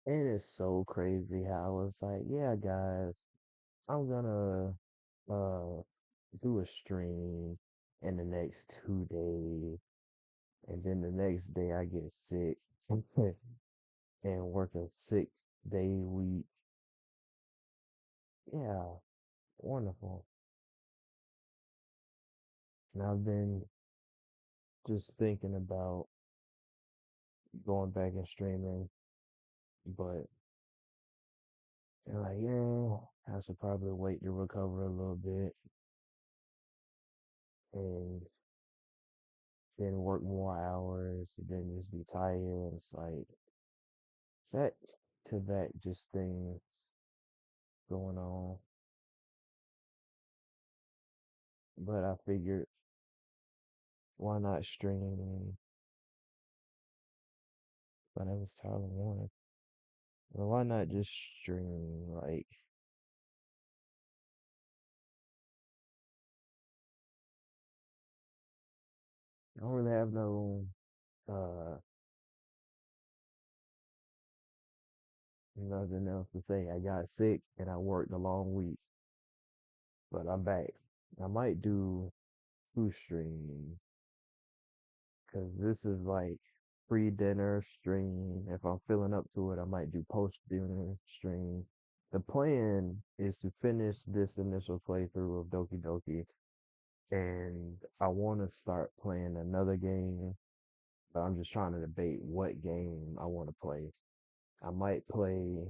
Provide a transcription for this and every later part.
And it's so crazy how it's like, yeah, guys, I'm gonna uh do a stream in the next 2 days, and then the next day I get sick and work a 6-day week. Yeah, wonderful. And I've been just thinking about going back and streaming, but like, yeah, I should probably wait to recover a little bit and then work more hours, then just be tired. It's like that to that just things going on. But I figured why not stream? But I was tired of one. Well, why not just stream? Like I don't really have no uh nothing else to say. I got sick and I worked a long week, but I'm back. I might do two streams because this is like pre-dinner stream. If I'm feeling up to it, I might do post-dinner stream. The plan is to finish this initial playthrough of Doki Doki, and I want to start playing another game, but I'm just trying to debate what game I want to play. I might play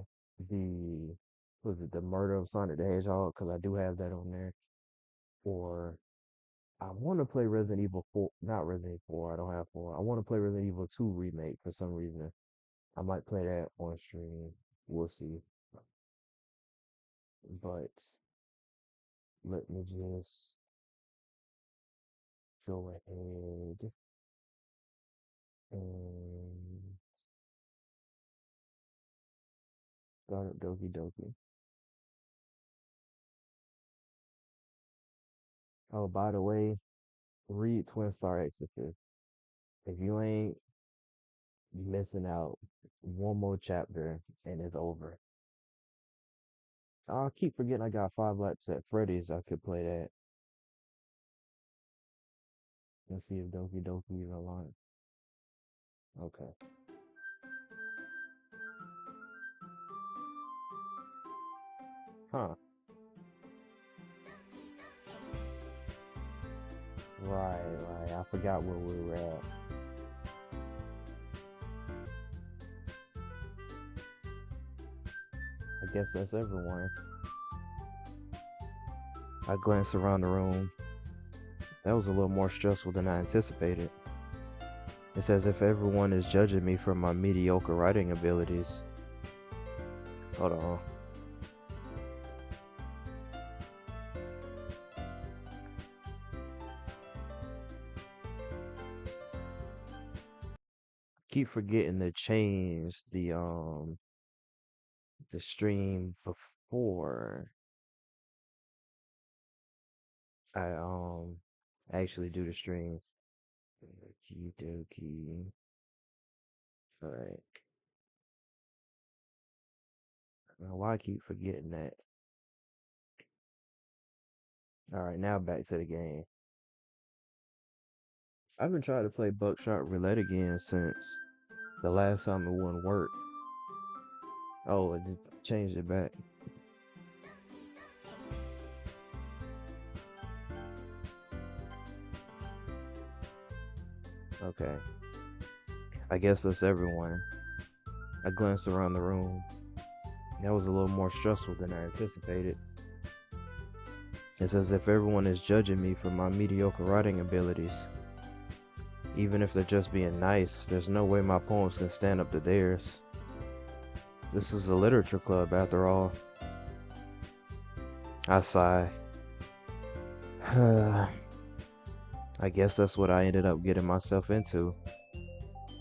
the was it the Murder of Sonic the Hedgehog because I do have that on there, or I want to play Resident Evil 4, not Resident Evil 4. I don't have 4. I want to play Resident Evil 2 remake for some reason. I might play that on stream. We'll see. But let me just go ahead and start up Doki Doki. Oh, by the way, read Twin Star Exorcist. If you ain't, you missing out. One more chapter and it's over. I keep forgetting I got 5 laps at Freddy's. I could play that. Let's see if Doki Doki is online. Okay. Huh. Right, right. I forgot where we were at. I guess that's everyone. I glanced around the room. That was a little more stressful than I anticipated. It's as if everyone is judging me for my mediocre writing abilities. Hold on. Keep forgetting to change the stream before I actually do the stream. Okie dokie. Alright. Now why I keep forgetting that? Alright, now back to the game. I've been trying to play Buckshot Roulette again since the last time it wouldn't work. Oh, it just changed it back. Okay. I guess that's everyone. I glanced around the room. That was a little more stressful than I anticipated. It's as if everyone is judging me for my mediocre writing abilities. Even if they're just being nice, there's no way my poems can stand up to theirs. This is a literature club after all. I sigh. I guess that's what I ended up getting myself into.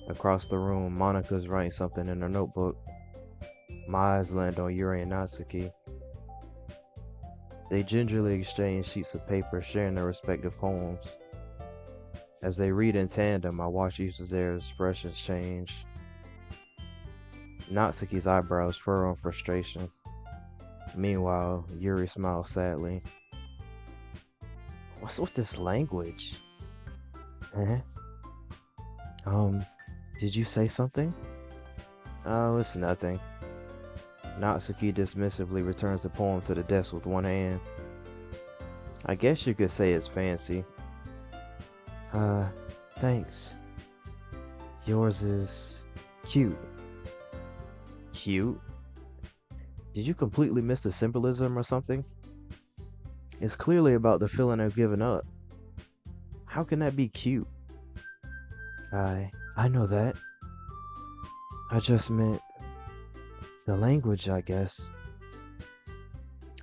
Across the room, Monica's writing something in her notebook. My eyes land on Yuri and Natsuki. They gingerly exchange sheets of paper, sharing their respective poems. As they read in tandem, I watch each of their expressions change. Natsuki's eyebrows furrow in frustration. Meanwhile, Yuri smiles sadly. What's with this language? Eh? Um, did you say something? Oh, it's nothing. Natsuki dismissively returns the poem to the desk with one hand. I guess you could say it's fancy. Uh, thanks. Yours is cute. Cute? Did you completely miss the symbolism or something? It's clearly about the feeling of giving up. How can that be cute? I know that. I just meant the language, I guess.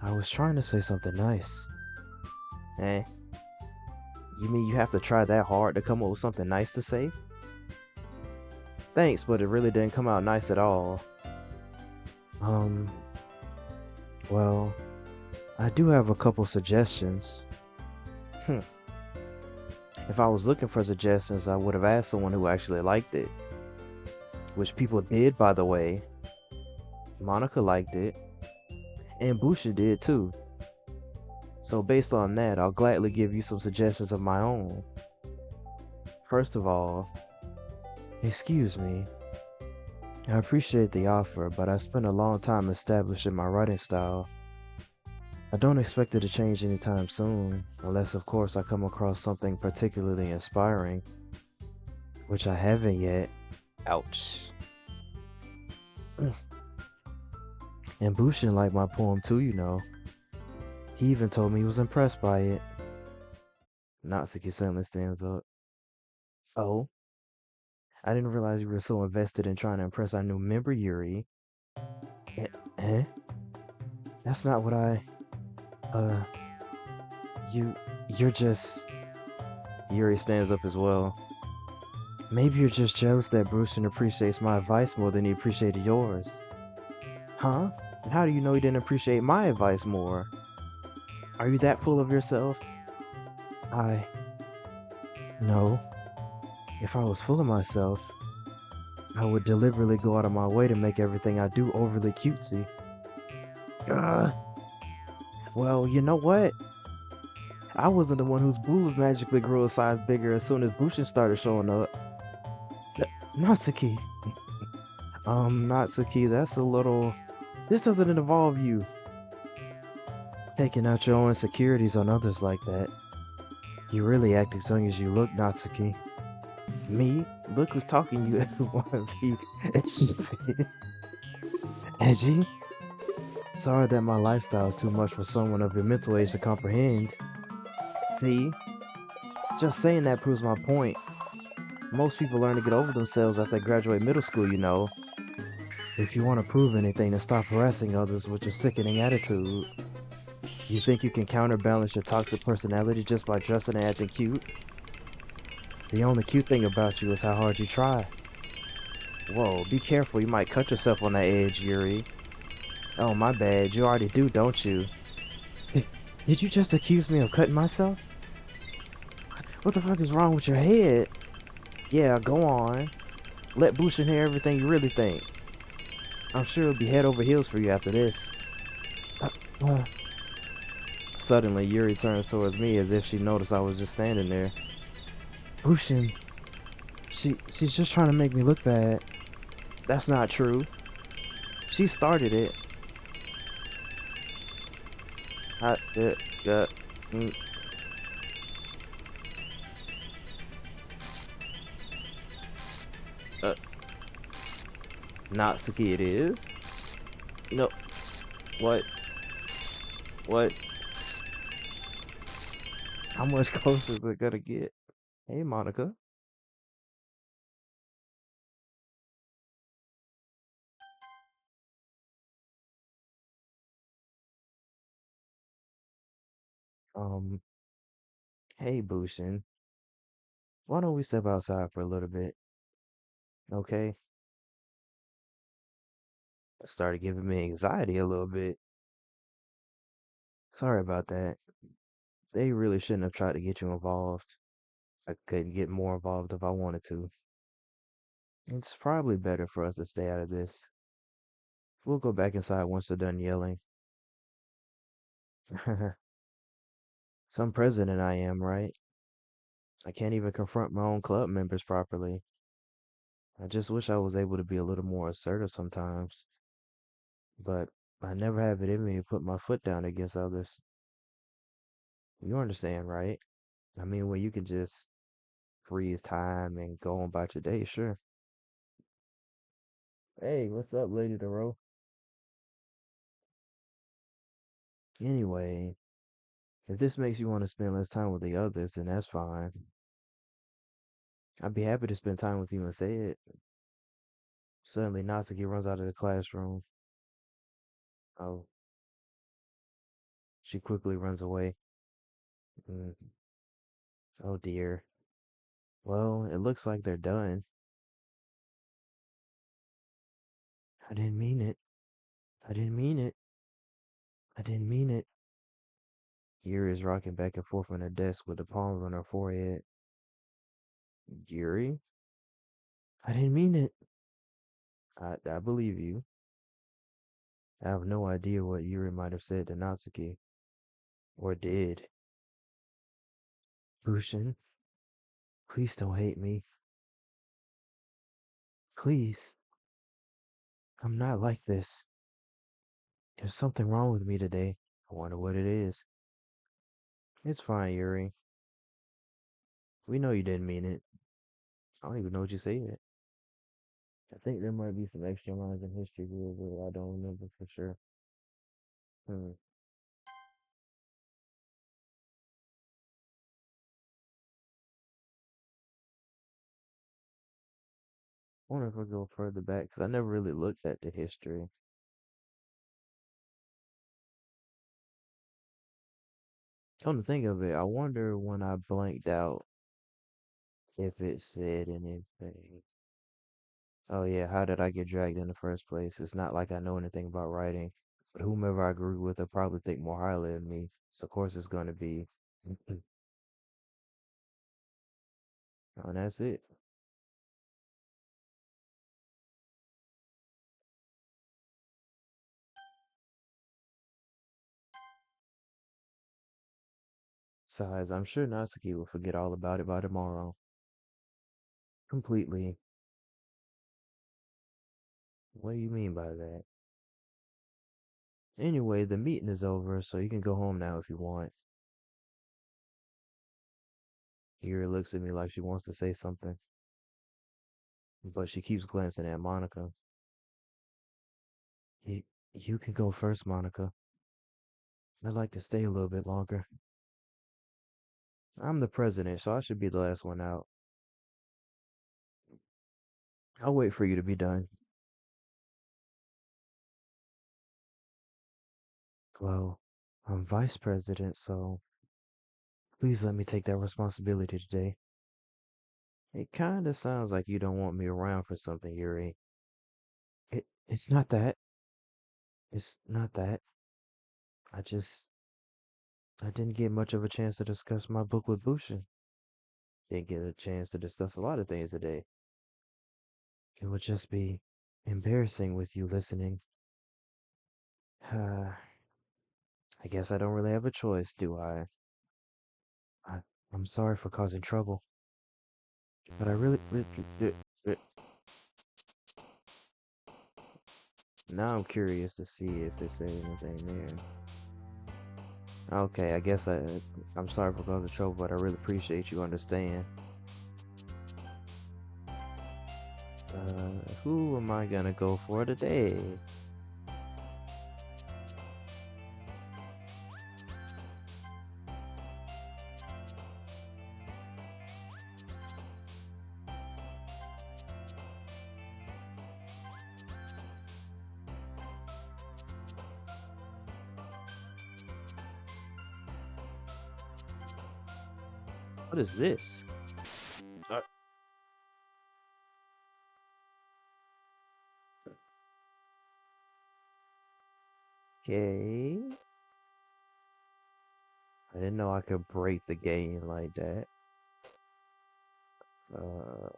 I was trying to say something nice. Eh? You mean you have to try that hard to come up with something nice to say? Thanks, but it really didn't come out nice at all. Um, well, I do have a couple suggestions. Hmm. If I was looking for suggestions, I would have asked someone who actually liked it. Which people did, by the way. Monica liked it, and Busha did too. So based on that, I'll gladly give you some suggestions of my own. First of all, excuse me. I appreciate the offer, but I spent a long time establishing my writing style. I don't expect it to change anytime soon, unless of course I come across something particularly inspiring, which I haven't yet. Ouch. And Bushin liked my poem too, you know. He even told me he was impressed by it. Natsuki suddenly stands up. Oh, I didn't realize you were so invested in trying to impress our new member, Yuri. Eh? eh? That's not what uh, you, you're just... Yuri stands up as well. Maybe you're just jealous that Brewston appreciates my advice more than he appreciated yours. Huh? And how do you know he didn't appreciate my advice more? Are you that full of yourself? I... No. If I was full of myself, I would deliberately go out of my way to make everything I do overly cutesy. Ugh. Well, you know what? I wasn't the one whose boobs magically grew a size bigger as soon as Bushin started showing up. Natsuki. Natsuki, that's a little... This doesn't involve you taking out your own insecurities on others like that. You really act as young as you look, Natsuki. Me? Look who's talking you wanna be edgy? Sorry that my lifestyle is too much for someone of your mental age to comprehend. See? Just saying that proves my point. Most people learn to get over themselves after they graduate middle school, you know. If you want to prove anything, then stop harassing others with your sickening attitude. You think you can counterbalance your toxic personality just by dressing and acting cute? The only cute thing about you is how hard you try. Whoa, be careful, you might cut yourself on that edge, Yuri. Oh, my bad, you already do, don't you? Did you just accuse me of cutting myself? What the fuck is wrong with your head? Yeah, go on. Let Bushin hear everything you really think. I'm sure it'll be head over heels for you after this. Uh, uh. Suddenly, Yuri turns towards me as if she noticed I was just standing there. Bushin, she's just trying to make me look bad. That's not true. She started it. I, uh, uh, mm, uh, Natsuki it is. No, what? What? How much closer is it gonna get? Hey, Monica. Um, hey, Bushin. Why don't we step outside for a little bit? Okay? It started giving me anxiety a little bit. Sorry about that. They really shouldn't have tried to get you involved. I couldn't get more involved if I wanted to. It's probably better for us to stay out of this. We'll go back inside once they're done yelling. Some president I am, right? I can't even confront my own club members properly. I just wish I was able to be a little more assertive sometimes, but I never have it in me to put my foot down against others. You understand, right? I mean, when you can just freeze time and go on about your day, sure. Hey, what's up, Lady DeRoe? Anyway, if this makes you want to spend less time with the others, then that's fine. I'd be happy to spend time with you and say it. Suddenly, Natsuki runs out of the classroom. Oh, she quickly runs away. Mm, oh dear. Well, it looks like they're done. I didn't mean it. I didn't mean it. I didn't mean it. Yuri is rocking back and forth on her desk with the palms on her forehead. Yuri? I didn't mean it. I believe you. I have no idea what Yuri might have said to Natsuki. Or did. Bushin, please don't hate me. Please. I'm not like this. There's something wrong with me today. I wonder what it is. It's fine, Yuri. We know you didn't mean it. I don't even know what you said. I think there might be some extra lines in history here, but I don't remember for sure. Hmm. I wonder if we go further back, because I never really looked at the history. Come to think of it, I wonder when I blanked out if it said anything. Oh yeah, how did I get dragged in the first place? It's not like I know anything about writing, but whomever I agree with will probably think more highly of me. So of course it's gonna be, oh, and that's it. Besides, I'm sure Natsuki will forget all about it by tomorrow. Completely. What do you mean by that? Anyway, the meeting is over, so you can go home now if you want. Yuri looks at me like she wants to say something, but she keeps glancing at Monica. You, you can go first, Monica. I'd like to stay a little bit longer. I'm the president, so I should be the last one out. I'll wait for you to be done. Well, I'm vice president, so please let me take that responsibility today. It kinda sounds like you don't want me around for something, Yuri. It's not that. It's not that. I just I didn't get much of a chance to discuss my book with Bushin. Didn't get a chance to discuss a lot of things today. It would just be embarrassing with you listening. I guess I don't really have a choice, do I? I I'm sorry for causing trouble, but I really now I'm curious to see if it said anything there. Okay, I guess I'm sorry for causing trouble, but I really appreciate you understand. Who am I gonna go for today? What is this? Uh, Okay. I didn't know I could break the game like that. Uh,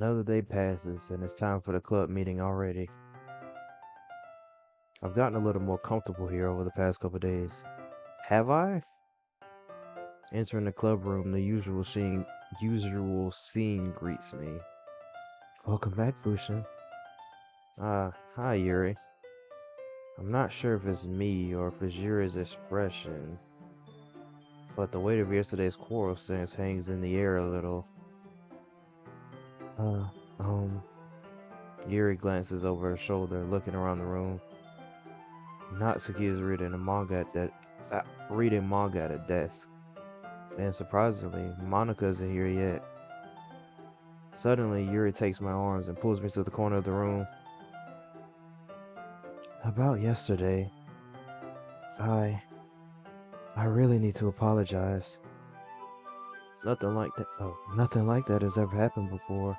Another day passes, and it's time for the club meeting already. I've gotten a little more comfortable here over the past couple days. Have I? Entering the club room, the usual scene greets me. Welcome back, Bushin. Hi, Yuri. I'm not sure if it's me or if it's Yuri's expression, but the weight of yesterday's quarrel stance hangs in the air a little. Uh, um, Yuri glances over her shoulder, looking around the room. Natsuki is reading manga at a desk, and surprisingly, Monica isn't here yet. Suddenly, Yuri takes my arms and pulls me to the corner of the room. About yesterday, I I really need to apologize. Nothing like that has ever happened before,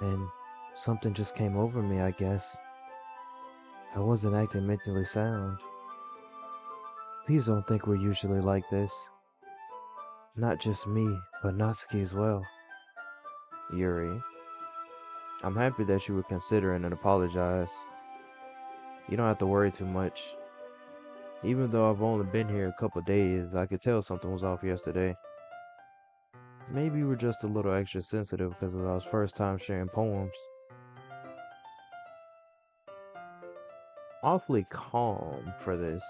and something just came over me, I guess. I wasn't acting mentally sound. Please don't think we're usually like this. Not just me, but Natsuki as well. Yuri, I'm happy that you were considering and apologize. You don't have to worry too much. Even though I've only been here a couple days, I could tell something was off yesterday. Maybe you were just a little extra sensitive because of our first time sharing poems. Awfully calm for this,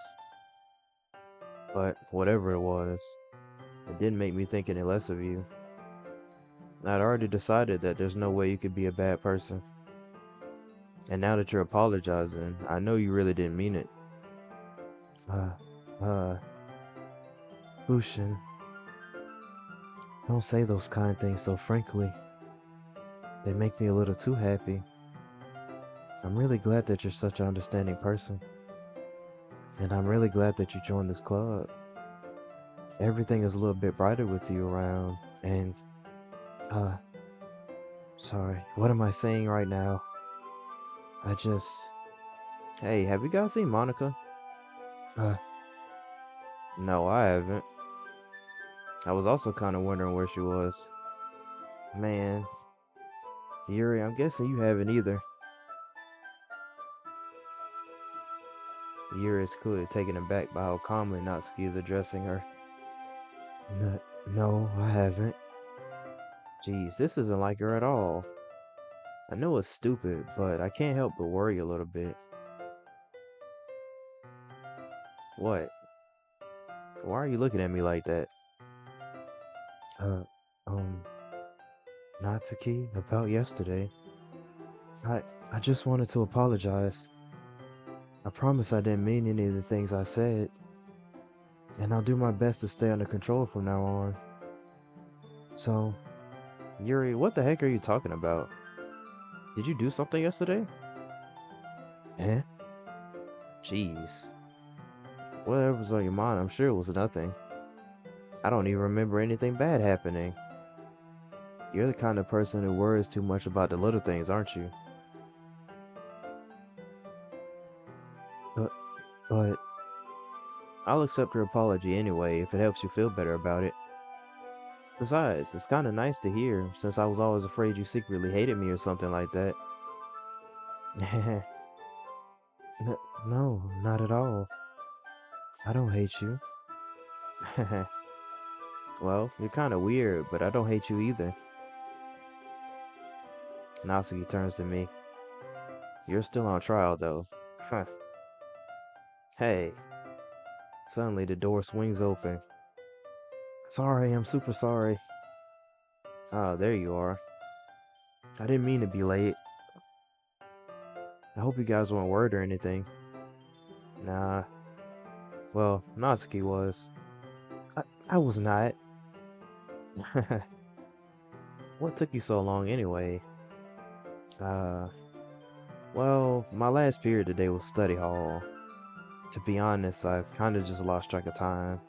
but whatever it was, it didn't make me think any less of you. I'd already decided that there's no way you could be a bad person. And now that you're apologizing, I know you really didn't mean it. Uh, uh, Bushin, don't say those kind things so frankly. They make me a little too happy. I'm really glad that you're such an understanding person. And I'm really glad that you joined this club. Everything is a little bit brighter with you around. And, uh, sorry, what am I saying right now? I just. Hey, have you guys seen Monica? Uh, no, I haven't. I was also kind of wondering where she was. Man, Yuri, I'm guessing you haven't either. Yuri is clearly taken aback by how calmly Natsuki is addressing her. No, I haven't. Geez, this isn't like her at all. I know it's stupid, but I can't help but worry a little bit. What? Why are you looking at me like that? Uh, um, Natsuki, about yesterday. I I just wanted to apologize. I promise I didn't mean any of the things I said, and I'll do my best to stay under control from now on. So, Yuri, what the heck are you talking about? Did you do something yesterday? Eh? Jeez. Whatever's on your mind, I'm sure it was nothing. I don't even remember anything bad happening. You're the kind of person who worries too much about the little things, aren't you? But, but I'll accept your apology anyway if it helps you feel better about it. Besides, it's kind of nice to hear, since I was always afraid you secretly hated me or something like that. No, not at all. I don't hate you. Well, you're kind of weird, but I don't hate you either. Natsuki turns to me. You're still on trial, though. Huh. Hey. Suddenly, the door swings open. Sorry, I'm super sorry. Oh, there you are. I didn't mean to be late. I hope you guys weren't worried or anything. Nah. Well, Natsuki was. I was not. What took you so long anyway? Uh, well, my last period today was study hall. To be honest, I've kind of just lost track of time.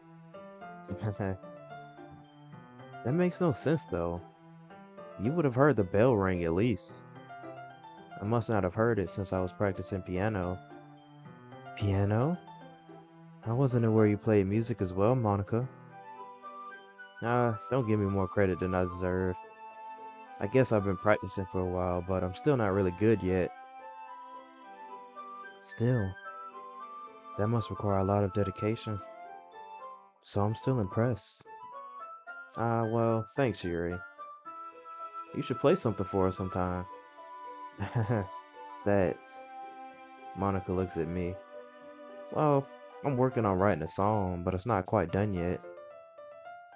That makes no sense though. You would have heard the bell ring at least. I must not have heard it since I was practicing piano. Piano? I wasn't aware you played music as well, Monica. Don't give me more credit than I deserve. I guess I've been practicing for a while, but I'm still not really good yet. Still, that must require a lot of dedication. So I'm still impressed. Well, thanks, Yuri. You should play something for us sometime. That's... Monica looks at me. Well, I'm working on writing a song, but it's not quite done yet.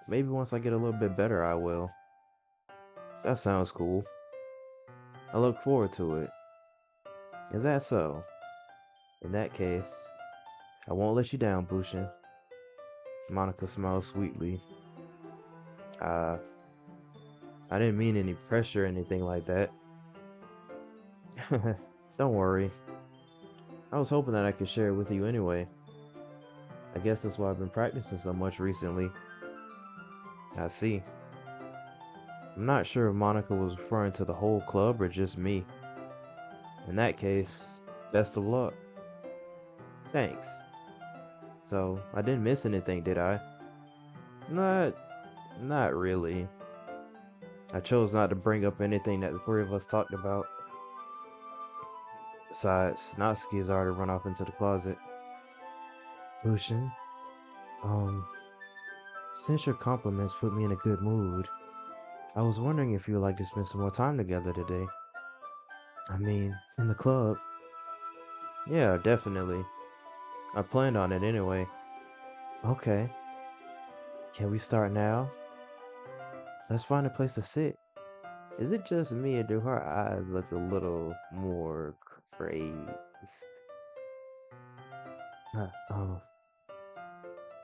Maybe once I get a little bit better, I will. That sounds cool. I look forward to it. Is that so? In that case, I won't let you down, Bushin. Monica smiles sweetly. Uh, I didn't mean any pressure or anything like that. Don't worry. I was hoping that I could share it with you anyway. I guess that's why I've been practicing so much recently. I see. I'm not sure if Monica was referring to the whole club or just me. In that case, best of luck. Thanks. So, I didn't miss anything, did I? Not, not really. I chose not to bring up anything that the three of us talked about. Besides, Natsuki has already run off into the closet. Bushin, um, since your compliments put me in a good mood, I was wondering if you would like to spend some more time together today. I mean, in the club. Yeah, definitely. I planned on it anyway. Okay. Can we start now? Let's find a place to sit. Is it just me or do her eyes look a little more crazed? Oh,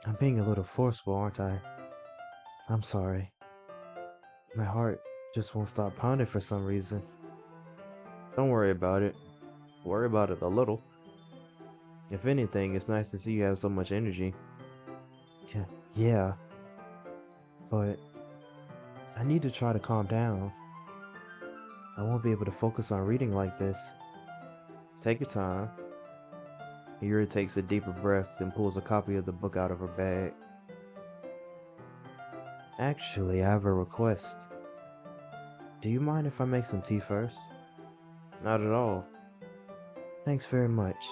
I'm being a little forceful, aren't I? I'm sorry. My heart just won't stop pounding for some reason. Don't worry about it. Worry about it a little. If anything, it's nice to see you have so much energy. Yeah, yeah, but I need to try to calm down. I won't be able to focus on reading like this. Take your time. Yuri takes a deeper breath, then pulls a copy of the book out of her bag. Actually, I have a request. Do you mind if I make some tea first? Not at all. Thanks very much.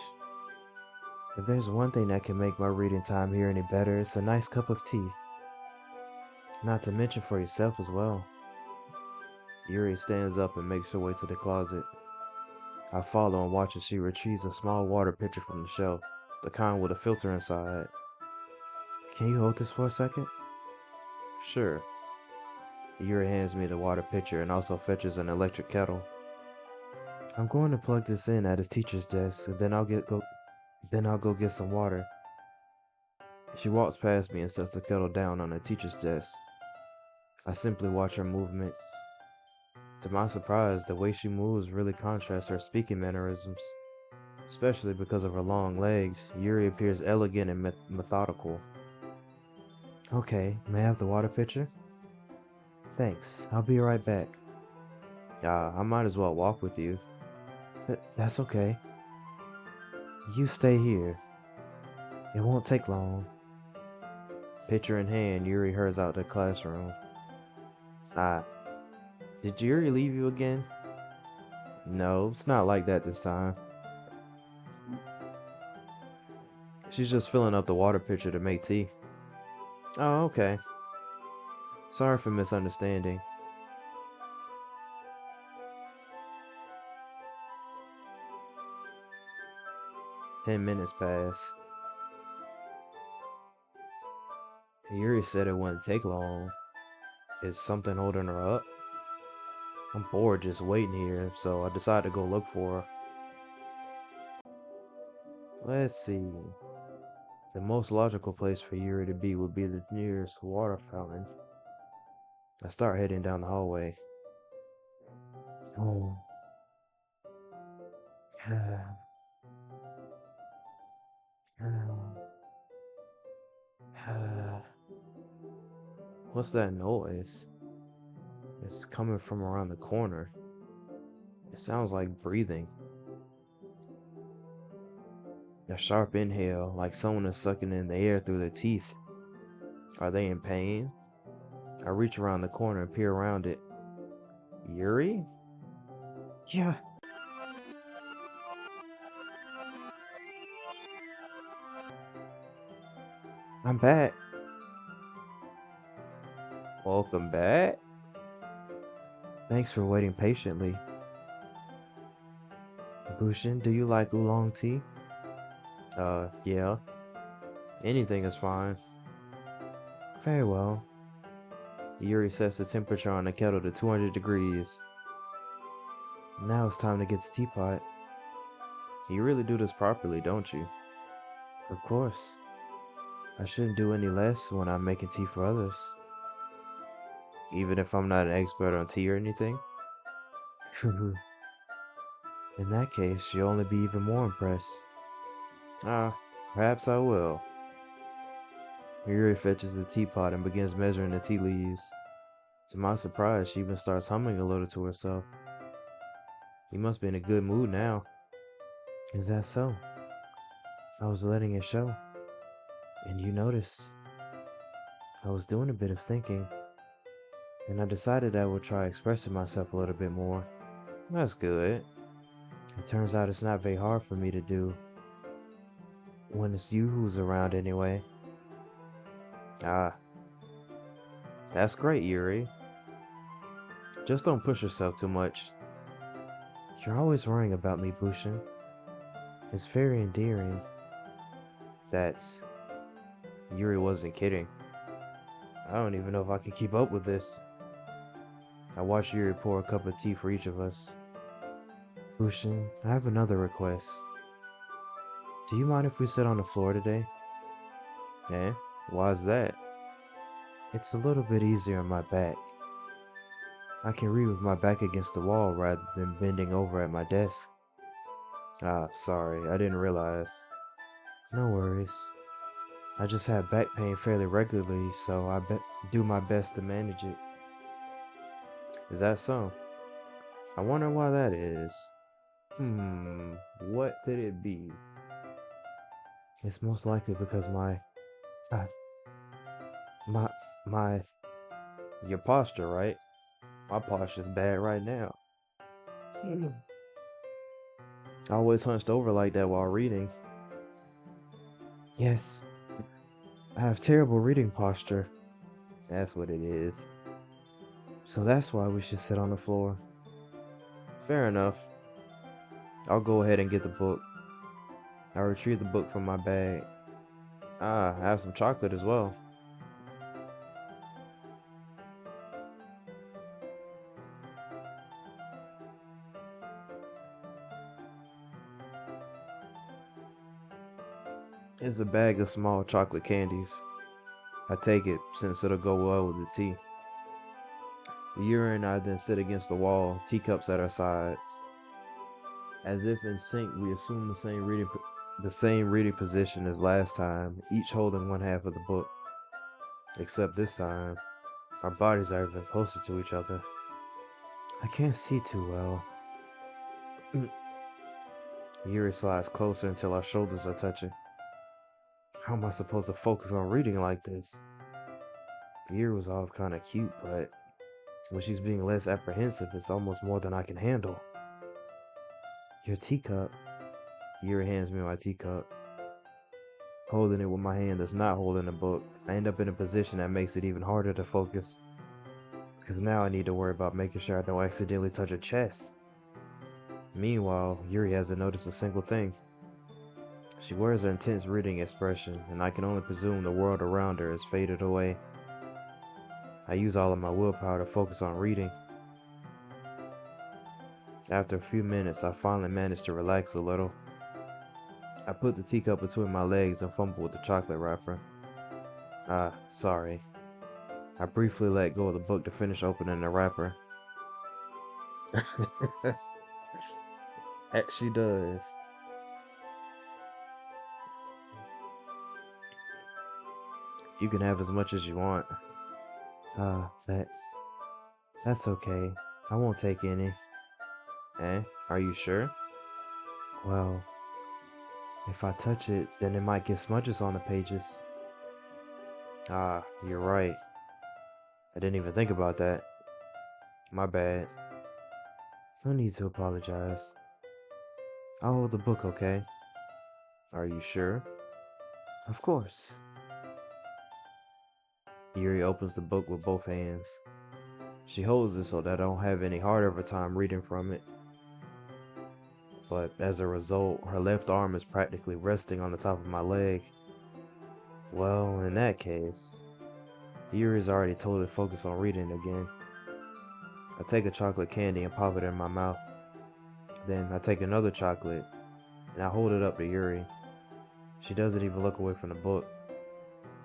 If there's one thing that can make my reading time here any better, it's a nice cup of tea. Not to mention for yourself as well. Yuri stands up and makes her way to the closet. I follow and watch as she retrieves a small water pitcher from the shelf, the kind with a filter inside. Can you hold this for a second? Sure. Yuri hands me the water pitcher and also fetches an electric kettle. I'm going to plug this in at his teacher's desk, and then I'll go get some water. She walks past me and sets the kettle down on the teacher's desk. I simply watch her movements. To my surprise, the way she moves really contrasts her speaking mannerisms. Especially because of her long legs, Yuri appears elegant and methodical. Okay, may I have the water pitcher? Thanks, I'll be right back. I might as well walk with you. That's okay. You stay here. It won't take long. Pitcher in hand, Yuri hurries out the classroom. Ah, did Yuri leave you again? No, it's not like that this time. She's just filling up the water pitcher to make tea. Oh, okay. Sorry for misunderstanding. 10 minutes pass. Yuri said it wouldn't take long. Is something holding her up? I'm bored just waiting here, so I decided to go look for her. Let's see. The most logical place for Yuri to be would be the nearest water fountain. I start heading down the hallway. Oh. What's that noise? It's coming from around the corner. It sounds like breathing. A sharp inhale, like someone is sucking in the air through their teeth. Are they in pain? I reach around the corner and peer around it. Yuri? Yeah, I'm back. Welcome back. Thanks for waiting patiently. Bushin, do you like oolong tea? Yeah. Anything is fine. Very well. Yuri sets the temperature on the kettle to 200 degrees. Now it's time to get the teapot. You really do this properly, don't you? Of course. I shouldn't do any less when I'm making tea for others. Even if I'm not an expert on tea or anything? In that case, you'll only be even more impressed. Ah, perhaps I will. Yuri fetches the teapot and begins measuring the tea leaves. To my surprise, she even starts humming a little to herself. You must be in a good mood now. Is that so? I was letting it show. And you noticed. I was doing a bit of thinking, and I decided I would try expressing myself a little bit more. That's good. It turns out it's not very hard for me to do when it's you who's around anyway. Ah, that's great, Yuri. Just don't push yourself too much. You're always worrying about me, Bushin. It's very endearing. That's... Yuri wasn't kidding. I don't even know if I can keep up with this. I watched Yuri pour a cup of tea for each of us. Bushin, I have another request. Do you mind if we sit on the floor today? Eh? Why's that? It's a little bit easier on my back. I can read with my back against the wall rather than bending over at my desk. Ah, sorry, I didn't realize. No worries. I just have back pain fairly regularly, so do my best to manage it. Is that so? I wonder why that is. What could it be? It's most likely because uh, my, my, your posture, right? My posture's bad right now. Always hunched over like that while reading. Yes, I have terrible reading posture. That's what it is. So that's why we should sit on the floor. Fair enough. I'll go ahead and get the book. I retrieve the book from my bag. Ah, I have some chocolate as well. It's a bag of small chocolate candies. I take it since it'll go well with the tea. Yuri and I then sit against the wall, teacups at our sides. As if in sync, we assume the same reading position as last time, each holding one half of the book. Except this time, our bodies are even closer to each other. I can't see too well. Yuri slides closer until our shoulders are touching. How am I supposed to focus on reading like this? Yuri was all kind of cute, but when she's being less apprehensive, it's almost more than I can handle. Your teacup. Yuri hands me my teacup. Holding it with my hand that's not holding the book, I end up in a position that makes it even harder to focus. Because now I need to worry about making sure I don't accidentally touch her chest. Meanwhile, Yuri hasn't noticed a single thing. She wears an intense reading expression, and I can only presume the world around her has faded away. I use all of my willpower to focus on reading. After a few minutes, I finally manage to relax a little. I put the teacup between my legs and fumble with the chocolate wrapper. Ah, sorry. I briefly let go of the book to finish opening the wrapper. As she does. You can have as much as you want. Ah, that's okay. I won't take any. Eh? Are you sure? Well, if I touch it, then it might get smudges on the pages. Ah, you're right. I didn't even think about that. My bad. No need to apologize. I'll hold the book, okay? Are you sure? Of course. Yuri opens the book with both hands. She holds it so that I don't have any hard of a time reading from it. But as a result, her left arm is practically resting on the top of my leg. Well, in that case, Yuri's already totally focused on reading again. I take a chocolate candy and pop it in my mouth. Then I take another chocolate and I hold it up to Yuri. She doesn't even look away from the book.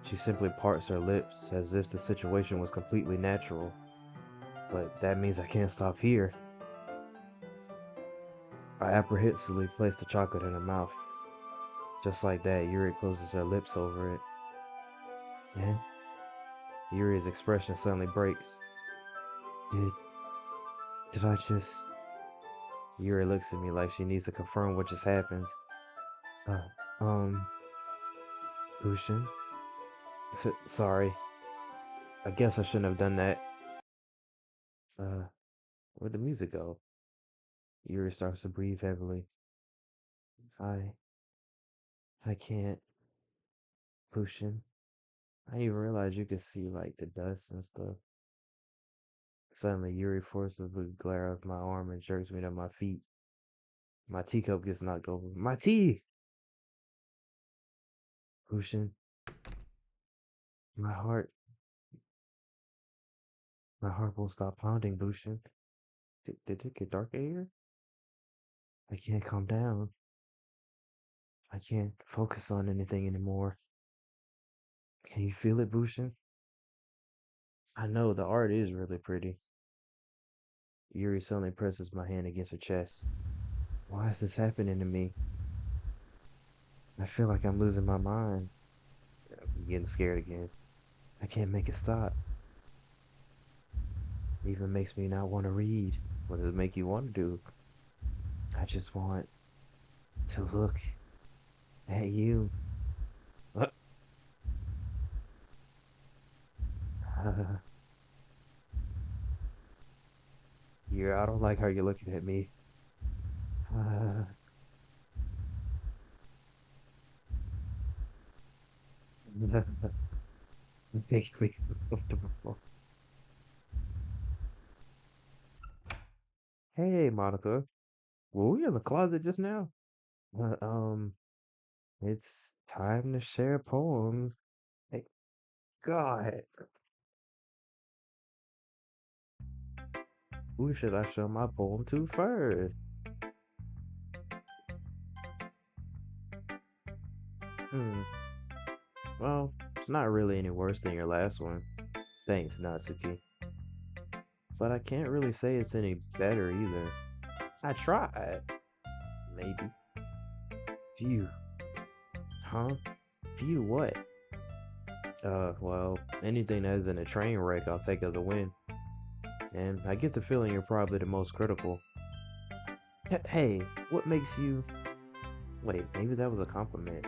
She simply parts her lips as if the situation was completely natural. But that means I can't stop here. I apprehensively place the chocolate in her mouth. Just like that, Yuri closes her lips over it. And Yuri's expression suddenly breaks. Did did I just Yuri looks at me like she needs to confirm what just happened. Uh, um, Bushin? Sorry. I guess I shouldn't have done that. Uh, where'd the music go? Yuri starts to breathe heavily. I I can't. Bushin. I didn't even realize you could see like the dust and stuff. Suddenly, Yuri forcibly glares off my arm and jerks me to my feet. My teacup gets knocked over. My tea! Bushin, my heart, my heart won't stop pounding, Bushin. Did it get dark in here? I can't calm down. I can't focus on anything anymore. Can you feel it, Bushin? I know the art is really pretty. Yuri suddenly presses my hand against her chest. Why is this happening to me? I feel like I'm losing my mind. I'm getting scared again. I can't make it stop. It even makes me not want to read. What does it make you want to do? I just want to look at you. Uh, I don't like how you're looking at me. Uh, make me uncomfortable. Hey, Monica. Were we in the closet just now? Uh, um, it's time to share poems. Hey, God, who should I show my poem to first? Hmm. Well, it's not really any worse than your last one. Thanks, Natsuki. But I can't really say it's any better either. I tried. Maybe. Phew. Huh? Phew, what? Well, anything that isn't a train wreck I'll take as a win. And I get the feeling you're probably the most critical. Hey, what makes you... Wait, maybe that was a compliment.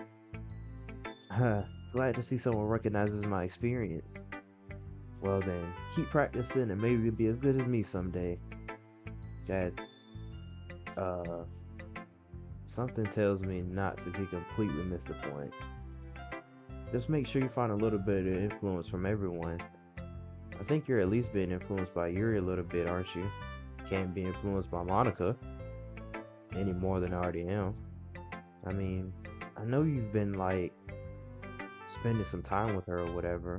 Glad to see someone recognizes my experience. Well then, keep practicing and maybe you'll be as good as me someday. That's, uh, something tells me not to completely miss the point. Just make sure you find a little bit of influence from everyone. I think you're at least being influenced by Yuri a little bit, aren't you? Can't be influenced by Monica any more than I already am. I mean, I know you've been like spending some time with her or whatever,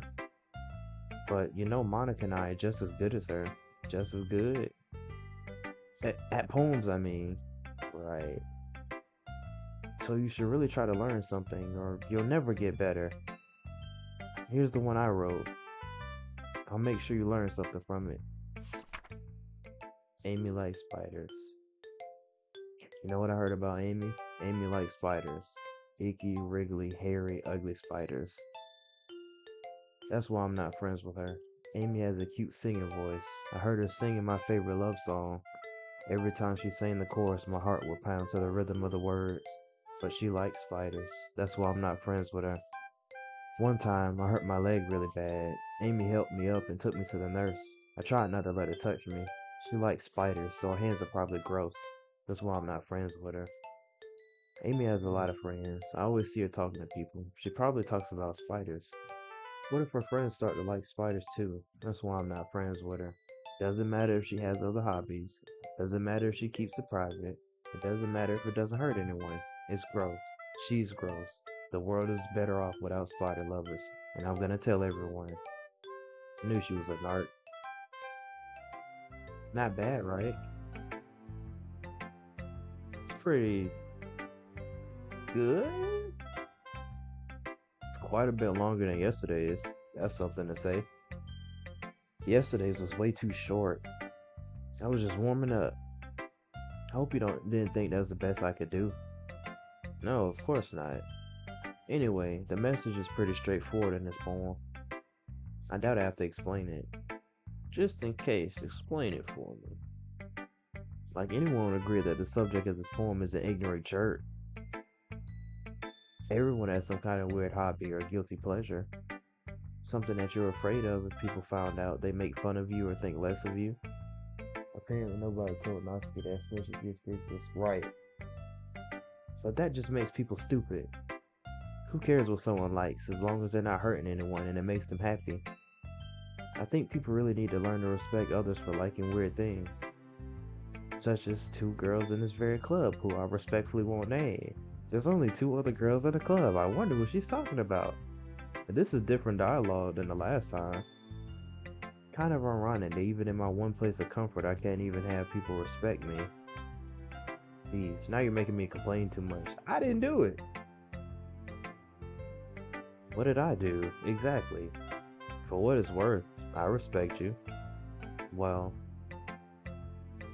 but you know Monica and I are just as good as her. Just as good. At poems, I mean. Right. So you should really try to learn something or you'll never get better. Here's the one I wrote. I'll make sure you learn something from it. Amy likes spiders. You know what I heard about Amy? Amy likes spiders. Icky, wriggly, hairy, ugly spiders. That's why I'm not friends with her. Amy has a cute singing voice. I heard her singing my favorite love song. Every time she sang the chorus, my heart would pound to the rhythm of the words. But she likes spiders. That's why I'm not friends with her. One time, I hurt my leg really bad. Amy helped me up and took me to the nurse. I tried not to let her touch me. She likes spiders, so her hands are probably gross. That's why I'm not friends with her. Amy has a lot of friends. I always see her talking to people. She probably talks about spiders. What if her friends start to like spiders too? That's why I'm not friends with her. Doesn't matter if she has other hobbies. Doesn't matter if she keeps it private. It doesn't matter if it doesn't hurt anyone. It's gross. She's gross. The world is better off without spider lovers. And I'm gonna tell everyone. I knew she was a narc. Not bad, right? It's pretty good. It's quite a bit longer than yesterday's. That's something to say. Yesterday's was way too short. I was just warming up. I hope you didn't think that was the best I could do. No, of course not. Anyway, the message is pretty straightforward in this poem. I doubt I have to explain it. Just in case, explain it for me. Like anyone would agree that the subject of this poem is an ignorant jerk. Everyone has some kind of weird hobby or guilty pleasure. Something that you're afraid of if people found out they make fun of you or think less of you. Apparently nobody told Natsuki that Slushy gets this right. But that just makes people stupid. Who cares what someone likes as long as they're not hurting anyone and it makes them happy? I think people really need to learn to respect others for liking weird things. Such as two girls in this very club who I respectfully won't name. There's only two other girls in the club. I wonder what she's talking about. But this is different dialogue than the last time. Kind of ironic that even in my one place of comfort I can't even have people respect me. Jeez, now you're making me complain too much. I didn't do it. What did I do? Exactly. For what it's worth, I respect you. Well,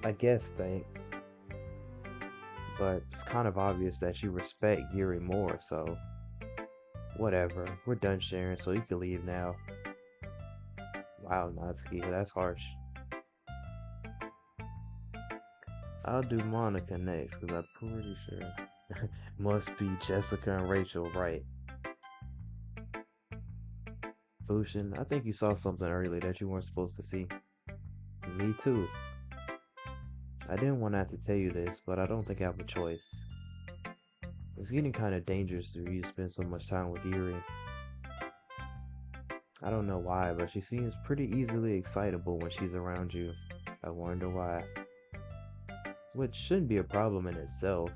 I guess thanks. But it's kind of obvious that you respect Yuri more, so whatever. We're done sharing, so you can leave now. Wow, Natsuki, that's harsh. I'll do Monica next, because I'm pretty sure. Must be Jessica and Rachel, right? Fushin, I think you saw something early that you weren't supposed to see. Me too. I didn't want to have to tell you this, but I don't think I have a choice. It's getting kind of dangerous for you to spend so much time with Yuri. I don't know why, but she seems pretty easily excitable when she's around you. I wonder why. Which shouldn't be a problem in itself.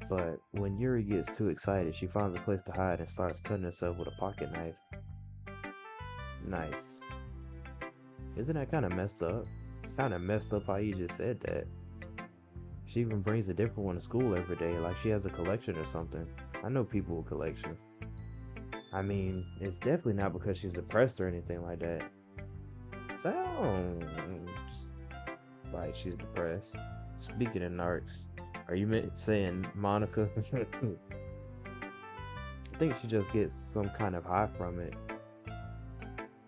But when Yuri gets too excited, she finds a place to hide and starts cutting herself with a pocket knife. Nice. Isn't that kind of messed up? It's kind of messed up how you just said that. She even brings a different one to school every day, like she has a collection or something. I know people with collections. I mean, it's definitely not because she's depressed or anything like that. Sounds like she's depressed. Speaking of narcs, are you saying Monica? I think she just gets some kind of high from it.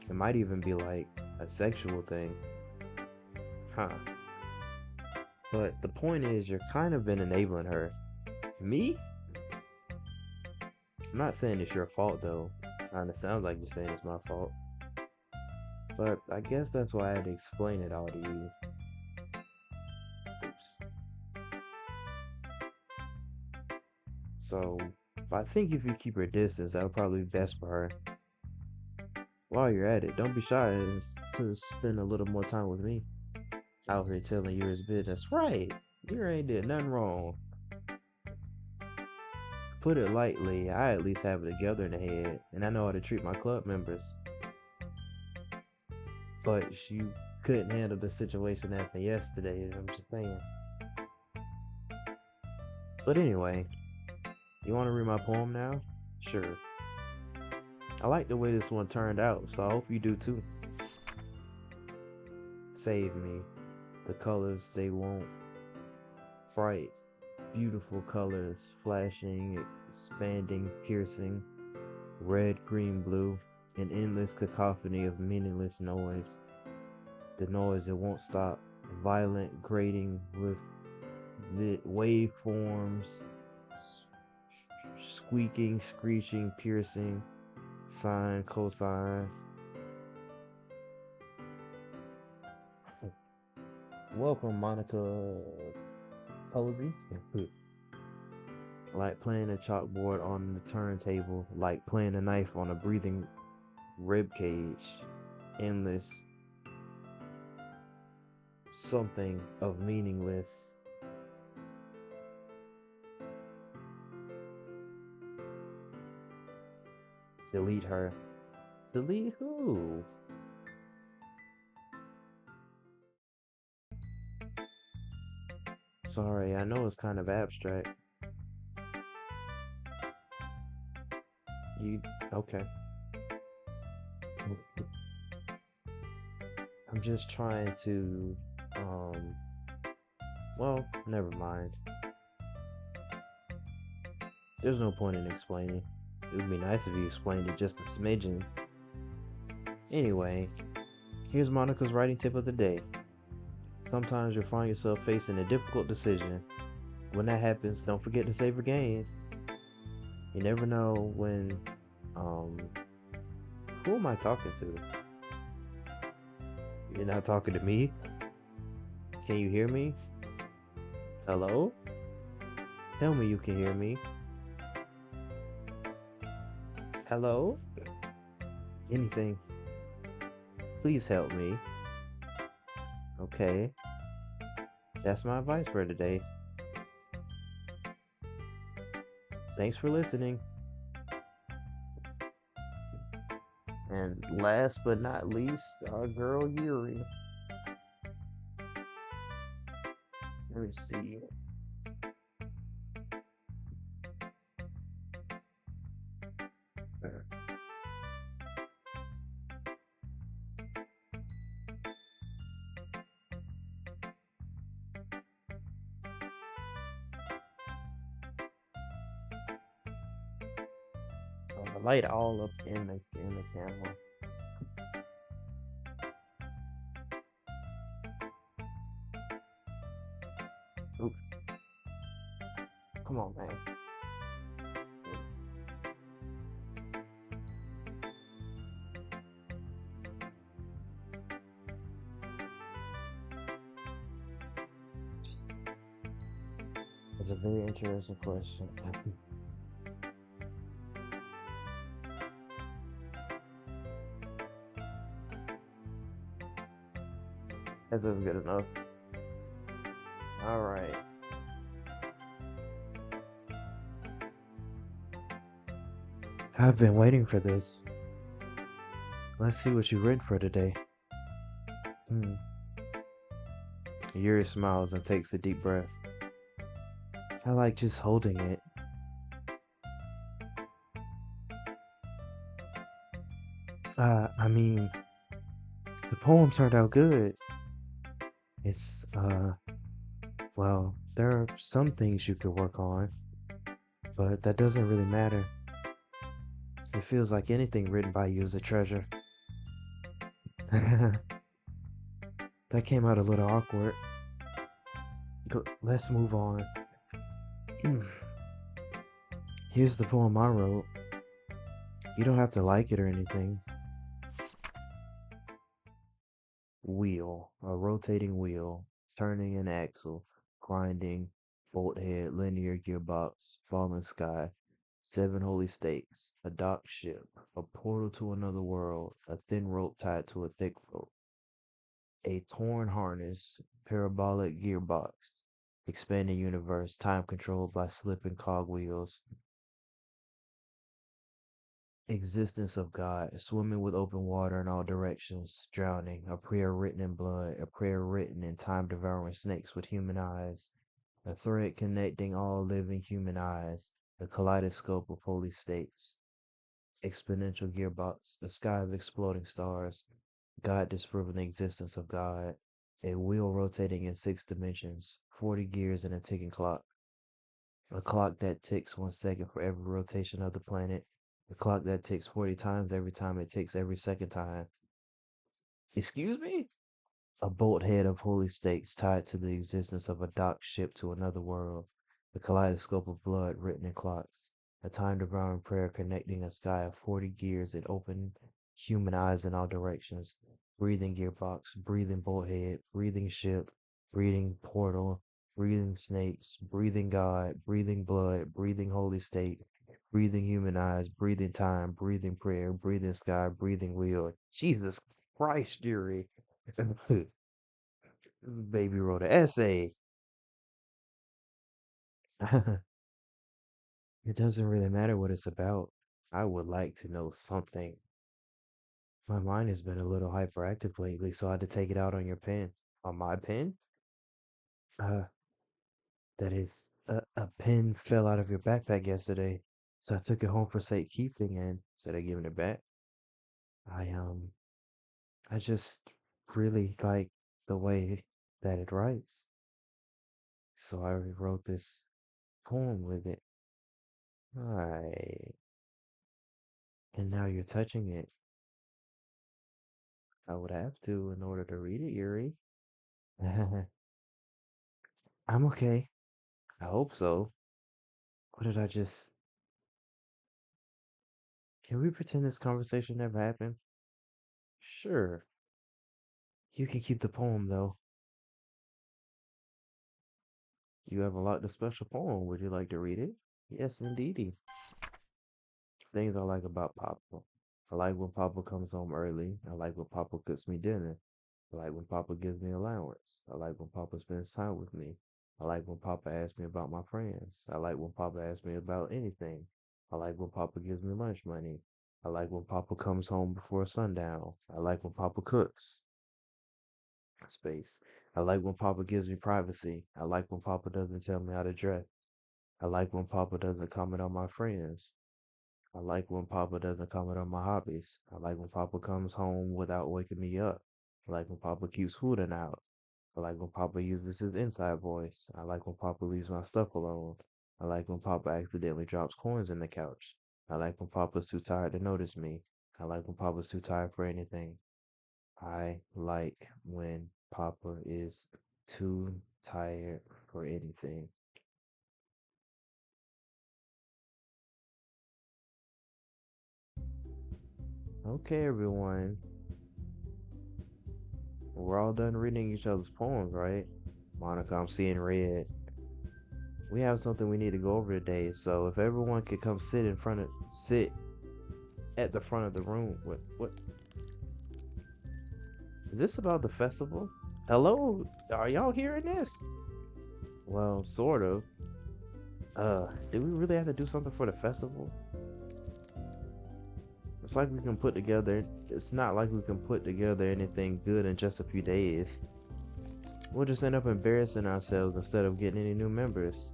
It might even be like a sexual thing. Huh. But the point is, you're kind of been enabling her. Me? I'm not saying it's your fault though. Kinda sounds like you're saying it's my fault. But I guess that's why I had to explain it all to you. Oops. So, I think if you keep her distance, that would probably be best for her. While you're at it, don't be shy to spend a little more time with me. Out here telling you his business. Right! You ain't did nothing wrong. Put it lightly, I at least have it together in the head, and I know how to treat my club members. But you couldn't handle the situation after yesterday, I'm just saying. But anyway, you want to read my poem now? Sure. I like the way this one turned out, so I hope you do too. Save me. The colors they won't. Bright, beautiful colors, flashing, expanding, piercing. Red, green, blue. An endless cacophony of meaningless noise. The noise it won't stop. Violent, grating with waveforms. Squeaking, screeching, piercing. Sine, cosine. Welcome, Monica Culleby. Like playing a chalkboard on the turntable, like playing a knife on a breathing rib cage. Endless something of meaningless. Delete her. Delete who? Sorry, I know it's kind of abstract. You okay? I'm just trying to um well, never mind. There's no point in explaining. It would be nice if you explained it just a smidgen. Anyway, here's Monica's writing tip of the day. Sometimes you'll find yourself facing a difficult decision. When that happens, don't forget to save your game. You never know when um who am I talking to? You're not talking to me? Can you hear me? Hello? Tell me you can hear me. Hello? Anything. Please help me. Okay. That's my advice for today. Thanks for listening. And last but not least, our girl Yuri. Let me see. The light all up in the camera. Oops. Come on, man. It's a very interesting question. That's good enough. All right. I've been waiting for this. Let's see what you read for today. Hmm. Yuri smiles and takes a deep breath. I like just holding it. I mean, the poem turned out good. It's, well, there are some things you could work on, but that doesn't really matter. It feels like anything written by you is a treasure. That came out a little awkward. Let's move on. Here's the poem I wrote. You don't have to like it or anything. Wheel, a rotating wheel, turning an axle, grinding, bolt head, linear gearbox, falling sky, seven holy stakes, a dock ship, a portal to another world, a thin rope tied to a thick rope, a torn harness, parabolic gearbox, expanding universe, time controlled by slipping cogwheels, existence of God, swimming with open water in all directions, drowning, a prayer written in blood, a prayer written in time devouring snakes with human eyes, a thread connecting all living human eyes, the kaleidoscope of holy states, exponential gearbox, a sky of exploding stars, God disproving the existence of God, a wheel rotating in six dimensions, 40 gears in a ticking clock, a clock that ticks 1 second for every rotation of the planet, a clock that ticks 40 times every time it ticks every second time. Excuse me? A bolt head of holy stakes tied to the existence of a docked ship to another world, the kaleidoscope of blood written in clocks, a time devouring prayer connecting a sky of 40 gears that open human eyes in all directions, breathing gearbox, breathing bolt head, breathing ship, breathing portal, breathing snakes, breathing God, breathing blood, breathing holy state, breathing human eyes, breathing time, breathing prayer, breathing sky, breathing wheel. Jesus Christ, Yuri. Baby wrote an essay. It doesn't really matter what it's about. I would like to know something. My mind has been a little hyperactive lately, so I had to take it out on your pen. On my pen? Uh, that is, a pen fell out of your backpack yesterday, so I took it home for safekeeping and instead of giving it back, I, um, I just really like the way that it writes. So I wrote this poem with it. Right. And now you're touching it. I would have to in order to read it, Yuri. I'm okay. I hope so. What did I just... Can we pretend this conversation never happened? Sure. You can keep the poem, though. You have a lot of special poem. Would you like to read it? Yes, indeedy. Things I like about Papa. I like when Papa comes home early. I like when Papa cooks me dinner. I like when Papa gives me allowance. I like when Papa spends time with me. I like when Papa asks me about my friends. I like when Papa asks me about anything. I like when Papa gives me lunch money. I like when Papa comes home before sundown. I like when Papa cooks. Space. I like when Papa gives me privacy. I like when Papa doesn't tell me how to dress. I like when Papa doesn't comment on my friends. I like when Papa doesn't comment on my hobbies. I like when Papa comes home without waking me up. I like when Papa keeps hooting out. I like when Papa uses his inside voice. I like when Papa leaves my stuff alone. I like when Papa accidentally drops coins in the couch. I like when Papa's too tired to notice me. I like when Papa's too tired for anything. I like when Papa is too tired for anything. Okay, everyone. We're all done reading each other's poems, right? Monica, I'm seeing red. We have something we need to go over today, so if everyone could come sit at the front of the room. What is this about the festival? Hello? Are y'all hearing this? Well, sort of. Do we really have to do something for the festival? It's not like we can put together anything good in just a few days. We'll just end up embarrassing ourselves instead of getting any new members.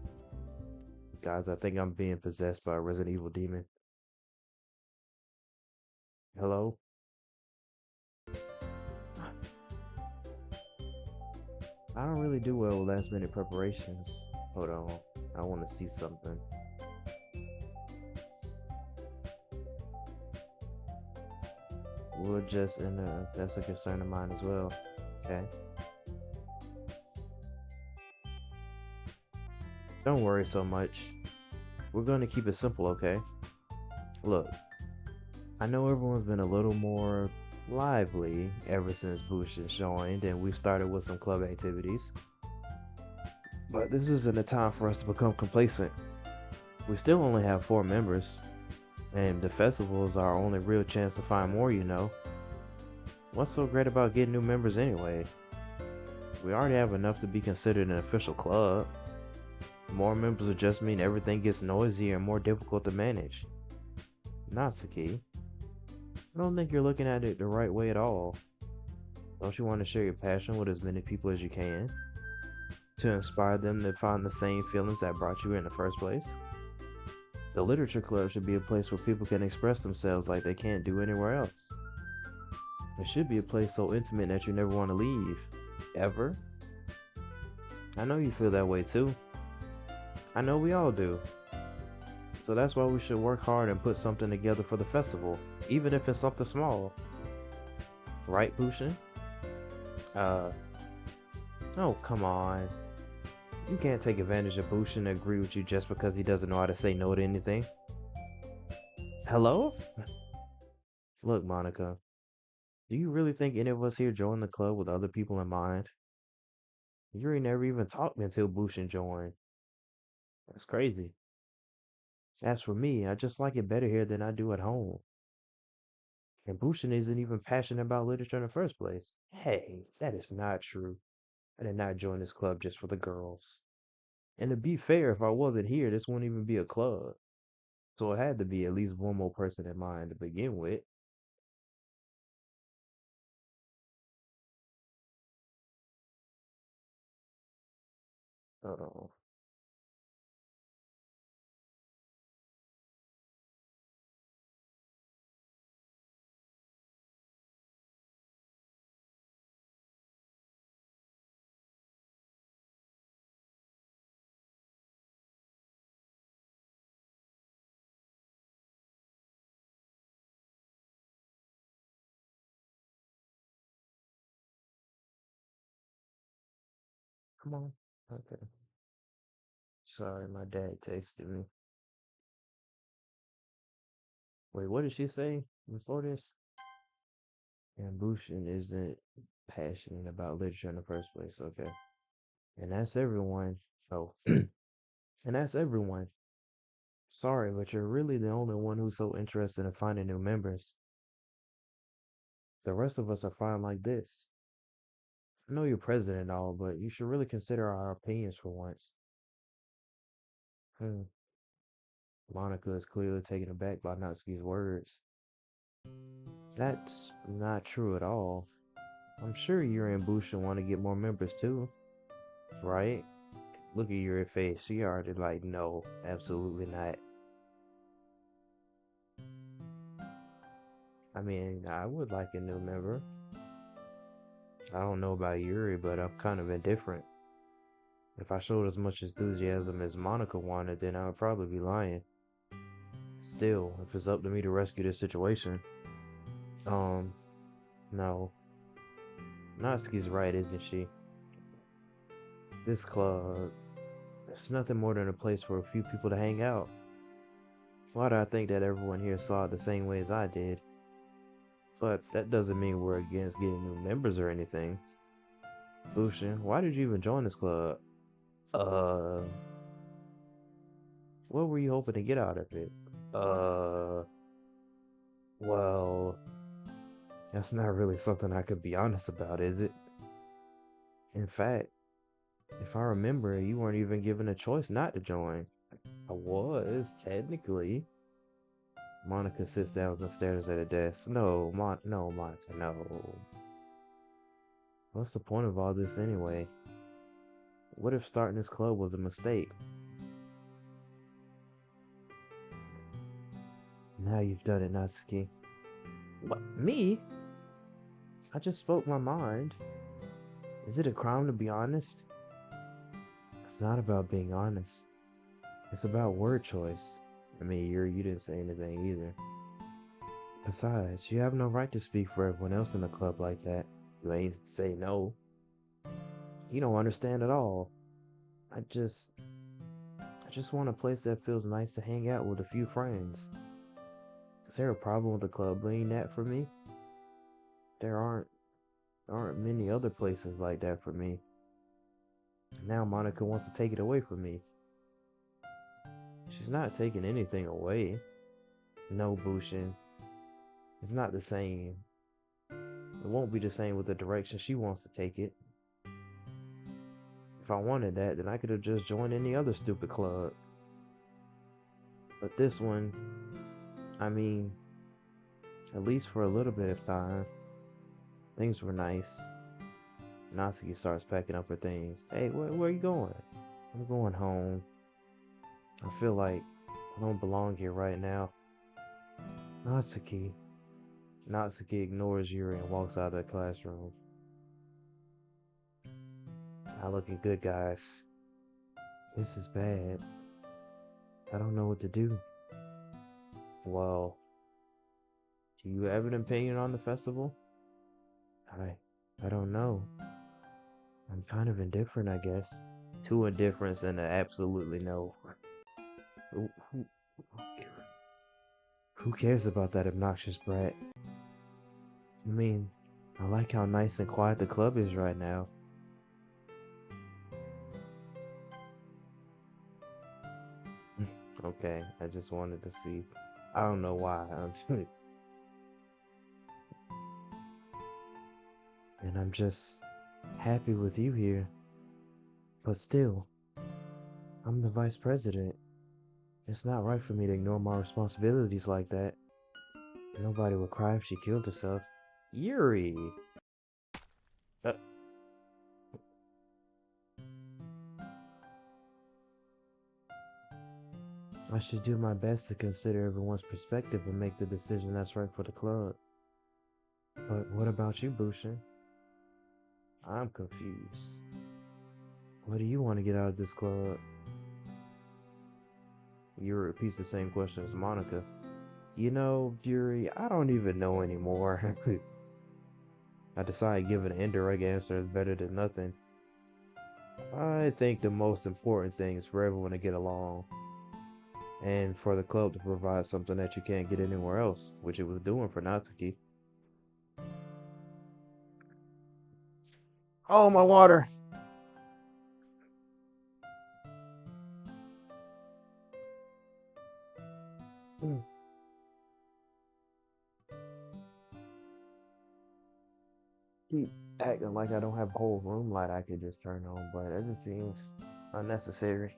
Guys, I think I'm being possessed by a Resident Evil demon. Hello? I don't really do well with last minute preparations. Hold on. I want to see something. That's a concern of mine as well. Okay. Don't worry so much. We're going to keep it simple, okay? Look, I know everyone's been a little more lively ever since Boosh has joined and we started with some club activities. But this isn't a time for us to become complacent. We still only have 4 members, and the festival is our only real chance to find more. What's so great about getting new members anyway? We already have enough to be considered an official club. More members will just mean everything gets noisier and more difficult to manage. Natsuki, I don't think you're looking at it the right way at all. Don't you want to share your passion with as many people as you can? To inspire them to find the same feelings that brought you here in the first place? The literature club should be a place where people can express themselves like they can't do anywhere else. It should be a place so intimate that you never want to leave. Ever. I know you feel that way too. I know we all do. So that's why we should work hard and put something together for the festival, even if it's something small. Right, Bushin? Uh, oh, come on. You can't take advantage of Bushin and agree with you just because he doesn't know how to say no to anything. Hello? Look, Monica, do you really think any of us here join the club with other people in mind? Yuri never even talked until Bushin joined. That's crazy. As for me, I just like it better here than I do at home. And Bushin isn't even passionate about literature in the first place. Hey, that is not true. I did not join this club just for the girls. And to be fair, if I wasn't here, this wouldn't even be a club. So it had to be at least one more person in mind to begin with. Uh, Come on. Okay. Sorry, my dad texted me. Wait, what did she say before this? Ambushin isn't passionate about literature in the first place. Okay. And that's everyone. Oh, and that's everyone. Sorry, but you're really the only one who's so interested in finding new members. The rest of us are fine like this. I know you're president and all, but you should really consider our opinions for once. Hmm. Monica is clearly taken aback by Natsuki's words. That's not true at all. I'm sure Yuri and Bushin want to get more members too, right? Look at Yuri's face. She already like, no, absolutely not. I mean, I would like a new member. I don't know about Yuri, but I'm kind of indifferent. If I showed as much enthusiasm as Monica wanted, then I would probably be lying. Still, if it's up to me to rescue this situation, um, no. Natsuki's right, isn't she? This club, it's nothing more than a place for a few people to hang out. Why do I think that everyone here saw it the same way as I did? But that doesn't mean we're against getting new members or anything. Bushin, why did you even join this club? Uh, what were you hoping to get out of it? Uh, well, that's not really something I could be honest about, is it? In fact, if I remember, you weren't even given a choice not to join. I was, technically. Monica sits down and stares at a desk. No, Monica, no. What's the point of all this anyway? What if starting this club was a mistake? Now you've done it, Natsuki. What? Me? I just spoke my mind. Is it a crime to be honest? It's not about being honest. It's about word choice. I mean, you didn't say anything either. Besides, you have no right to speak for everyone else in the club like that. You ain't say no. You don't understand at all. I just, I just want a place that feels nice to hang out with a few friends. Is there a problem with the club being that for me? There aren't many other places like that for me. Now Monica wants to take it away from me. She's not taking anything away. No, Bushin. It's not the same. It won't be the same with the direction she wants to take it. If I wanted that, then I could have just joined any other stupid club. But this one, I mean, at least for a little bit of time, things were nice. Natsuki starts packing up her things. Hey, where are you going? I'm going home. I feel like I don't belong here right now. Natsuki. Natsuki ignores Yuri and walks out of the classroom. Not looking good, guys. This is bad. I don't know what to do. Well, do you have an opinion on the festival? I I don't know. I'm kind of indifferent, I guess. Two indifference and an absolutely no. Who, who, who cares about that obnoxious brat? I mean, I like how nice and quiet the club is right now. Okay, I just wanted to see. I don't know why. And I'm just happy with you here. But still, I'm the vice president. It's not right for me to ignore my responsibilities like that. Nobody would cry if she killed herself. Yuri! Uh, I should do my best to consider everyone's perspective and make the decision that's right for the club. But what about you, Bushin? I'm confused. What do you want to get out of this club? Yuri repeats the same question as Monica. You know, Yuri, I don't even know anymore. I decided giving an indirect answer is better than nothing. I think the most important thing is for everyone to get along and for the club to provide something that you can't get anywhere else, which it was doing for Natsuki. Oh, my water! Mm. Keep acting like I don't have a whole room light I could just turn on, but it just seems unnecessary.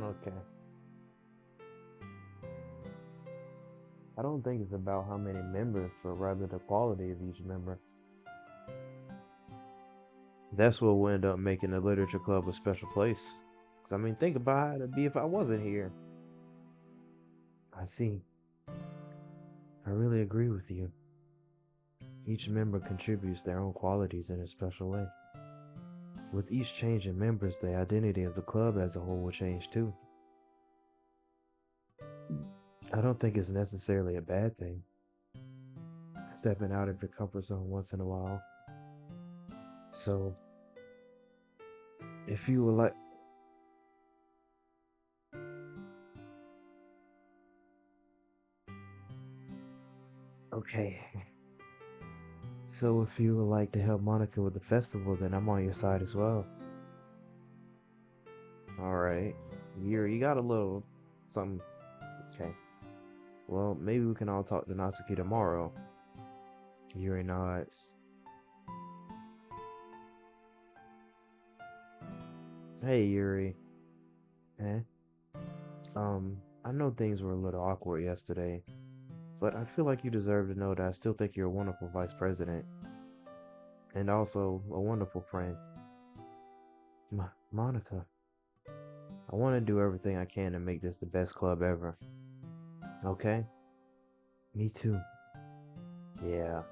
Okay. I don't think it's about how many members, but rather the quality of each member. That's what will end up making the literature club a special place. 'Cause I mean, think about how it'd be if I wasn't here. I see. I really agree with you. Each member contributes their own qualities in a special way. With each change in members, the identity of the club as a whole will change too. I don't think it's necessarily a bad thing, stepping out of your comfort zone once in a while. So, if you would like, okay. So, if you would like to help Monica with the festival, then I'm on your side as well. All right. You got a little something. Okay. Well, maybe we can all talk to Natsuki tomorrow. Yuri nods. Hey, Yuri. Eh? I know things were a little awkward yesterday, but I feel like you deserve to know that I still think you're a wonderful vice president and also a wonderful friend. Monica, I want to do everything I can to make this the best club ever. Okay? Me too. Yeah.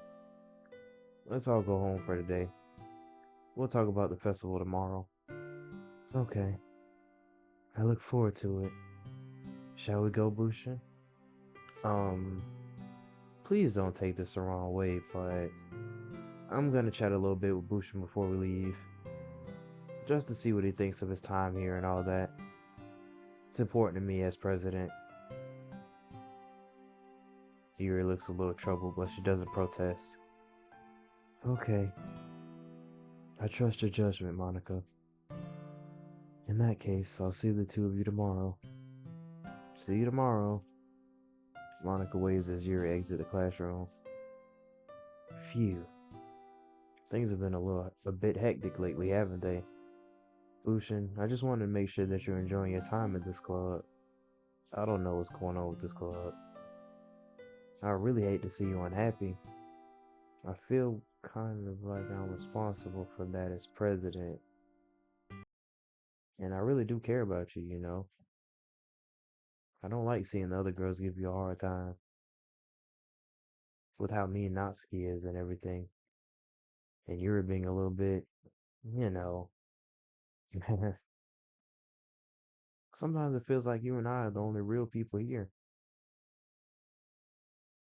Let's all go home for today. We'll talk about the festival tomorrow. Okay. I look forward to it. Shall we go, Bushin? Um, please don't take this the wrong way, but I'm gonna chat a little bit with Bushin before we leave, just to see what he thinks of his time here and all that. It's important to me as president. Yuri looks a little troubled, but she doesn't protest. Okay, I trust your judgment, Monica. In that case, I'll see the two of you tomorrow. See you tomorrow. Monica waves as Yuri exits the classroom. Phew. Things have been a bit hectic lately, haven't they? Bushin, I just wanted to make sure that you're enjoying your time at this club. I don't know what's going on with this club. I really hate to see you unhappy. I feel kind of like I'm responsible for that as president. And I really do care about you. I don't like seeing the other girls give you a hard time with how mean Natsuki is and everything. And you're being a little bit, you know. Sometimes it feels like you and I are the only real people here.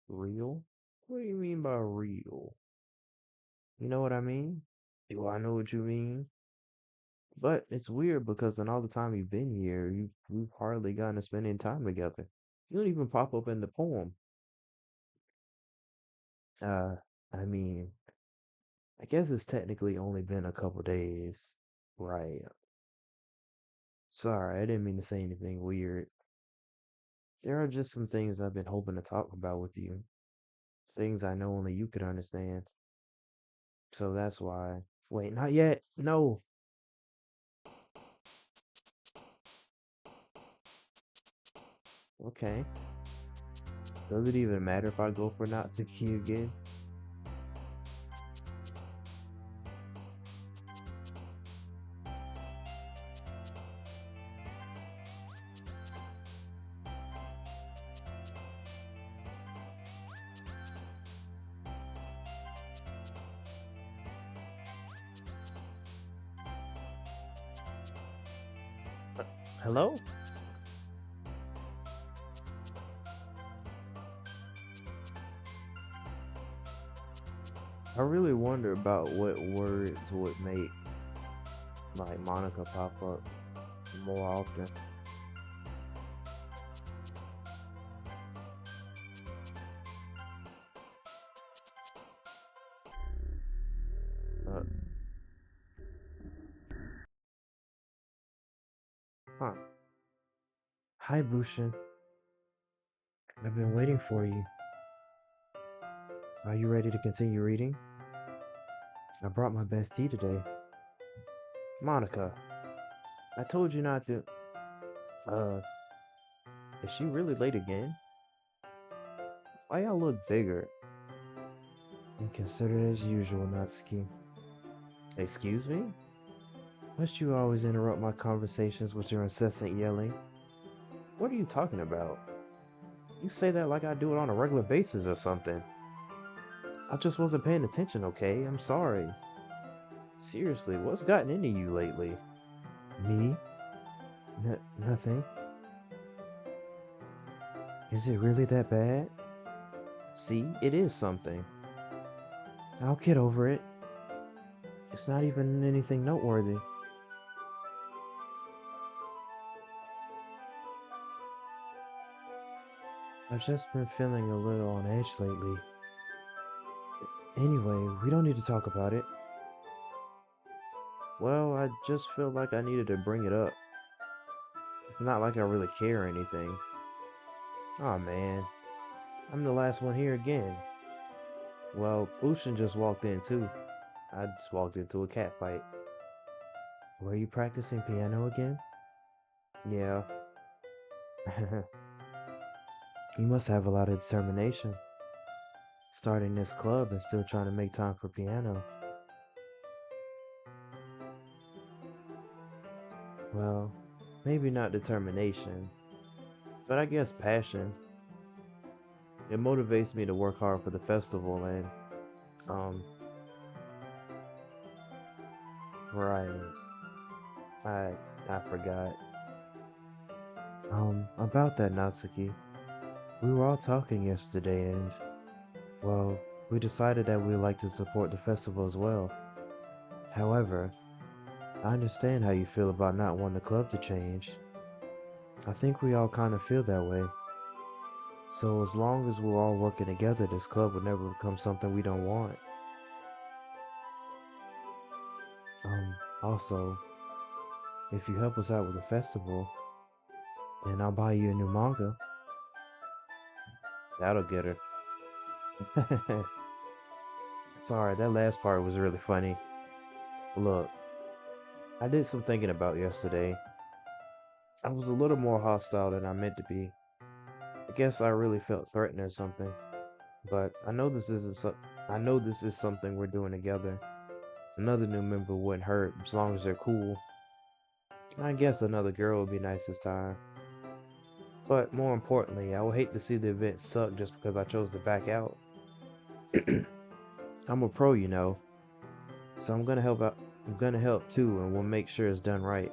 Real? What do you mean by real? You know what I mean? Do I know what you mean? But it's weird because in all the time you've been here, we've hardly gotten to spend any time together. You don't even pop up in the poem. Uh, I mean, I guess it's technically only been a couple days. Right. Sorry, I didn't mean to say anything weird. There are just some things I've been hoping to talk about with you. Things I know only you could understand. So that's why. Wait, not yet. No. Okay. Does it even matter if I go for Natsuki again? Hello? I really wonder about what words would make like Monica pop up more often. Uh, huh. Hi, Bushin. I've been waiting for you. Are you ready to continue reading? I brought my best tea today. Monica, I told you not to. Uh, is she really late again? Why y'all look bigger? And considered as usual, Natsuki. Excuse me? Must you always interrupt my conversations with your incessant yelling? What are you talking about? You say that like I do it on a regular basis or something. I just wasn't paying attention, okay? I'm sorry. Seriously, what's gotten into you lately? Me? Nothing. Is it really that bad? See, it is something. I'll get over it. It's not even anything noteworthy. I've just been feeling a little on edge lately. Anyway, we don't need to talk about it. Well, I just felt like I needed to bring it up. It's not like I really care or anything. Aw, man. I'm the last one here again. Well, Bushin just walked in too. I just walked into a cat fight. Were you practicing piano again? Yeah. You must have a lot of determination. Starting this club and still trying to make time for piano. Well, maybe not determination, but I guess passion. It motivates me to work hard for the festival and, um, right. I I forgot. About that, Natsuki. We were all talking yesterday and, well, we decided that we'd like to support the festival as well. However, I understand how you feel about not wanting the club to change. I think we all kind of feel that way. So as long as we're all working together, this club would never become something we don't want. Also, if you help us out with the festival, then I'll buy you a new manga. That'll get her. Sorry, that last part was really funny. Look, I did some thinking about yesterday. I was a little more hostile than I meant to be. I guess I really felt threatened or something. But I know this is something we're doing together. Another new member wouldn't hurt as long as they're cool. I guess another girl would be nice this time. But more importantly, I would hate to see the event suck just because I chose to back out. I'm a pro, you know, so I'm gonna help out. I'm gonna help too, and we'll make sure it's done right.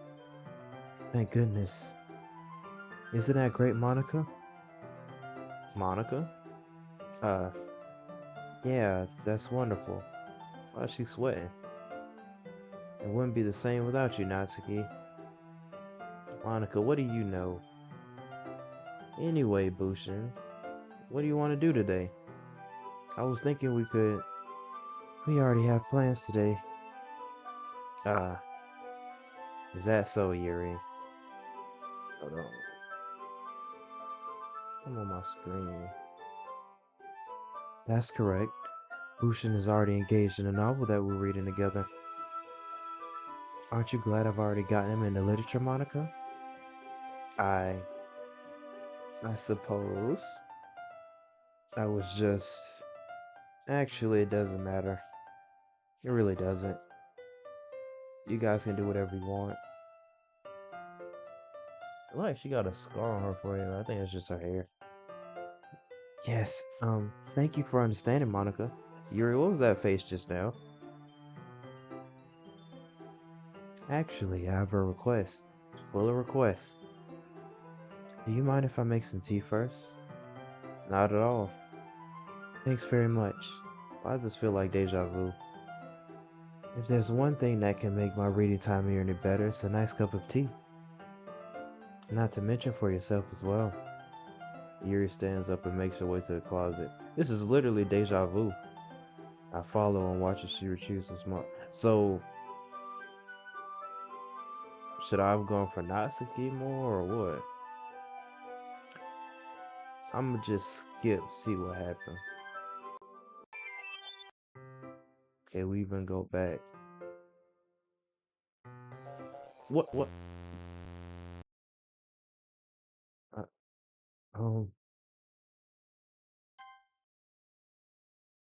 Thank goodness. Isn't that great, Monica? Monica? Uh, yeah, that's wonderful. Why is she sweating? It wouldn't be the same without you, Natsuki. Monica, what do you know? Anyway, Bushin, what do you want to do today? I was thinking we could. We already have plans today. Uh, is that so, Yuri? Hold on. I'm on my screen. That's correct. Bushin is already engaged in a novel that we're reading together. Aren't you glad I've already gotten him into literature, Monica? I I suppose. I was just actually it doesn't matter. It really doesn't. You guys can do whatever you want. Like she got a scar on her forehead. I think it's just her hair. Yes, thank you for understanding, Monica. Yuri, what was that face just now? Actually, I have a request. Full of requests. Do you mind if I make some tea first? Not at all. Thanks very much. Why does this feel like deja vu? If there's one thing that can make my reading time here any better, it's a nice cup of tea. Not to mention for yourself as well. Yuri stands up and makes her way to the closet. This is literally deja vu. I follow and watch as she retrieves a smile. So, should I have gone for Natsuki more or what? I'ma just skip, see what happened. Okay, we even go back. What? Uh, um,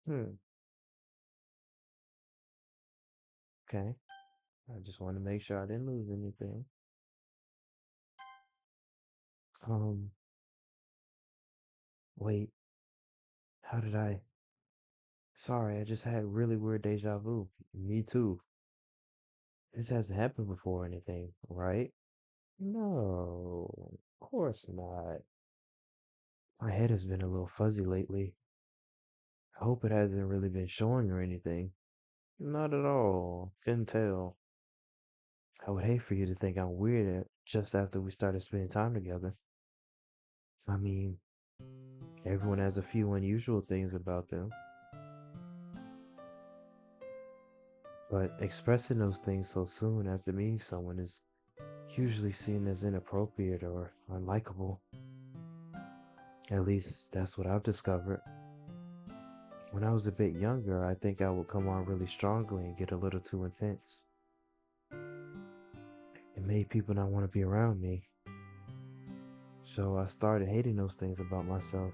hmm, okay. I just want to make sure I didn't lose anything. Um, wait, how did I? Sorry, I just had really weird deja vu. Me too. This hasn't happened before or anything, right? No, of course not. My head has been a little fuzzy lately. I hope it hasn't really been showing or anything. Not at all. Couldn't tell. I would hate for you to think I'm weird just after we started spending time together. I mean, everyone has a few unusual things about them, but expressing those things so soon after meeting someone is usually seen as inappropriate or unlikable. At least that's what I've discovered. When I was a bit younger, I think I would come on really strongly and get a little too intense. It made people not want to be around me. So I started hating those things about myself.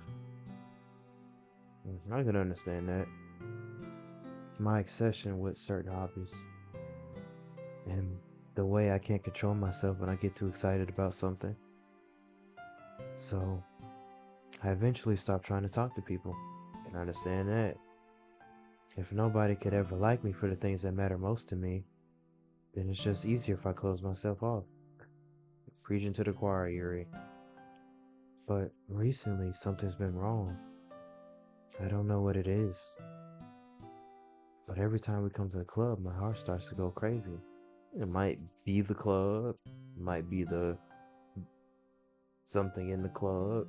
I can understand that. My obsession with certain hobbies and the way I can't control myself when I get too excited about something. So I eventually stopped trying to talk to people. And I understand that. If nobody could ever like me for the things that matter most to me, then it's just easier if I close myself off. Preaching to the choir, Yuri. But recently, something's been wrong. I don't know what it is. But every time we come to the club, my heart starts to go crazy. It might be the club, it might be the something in the club,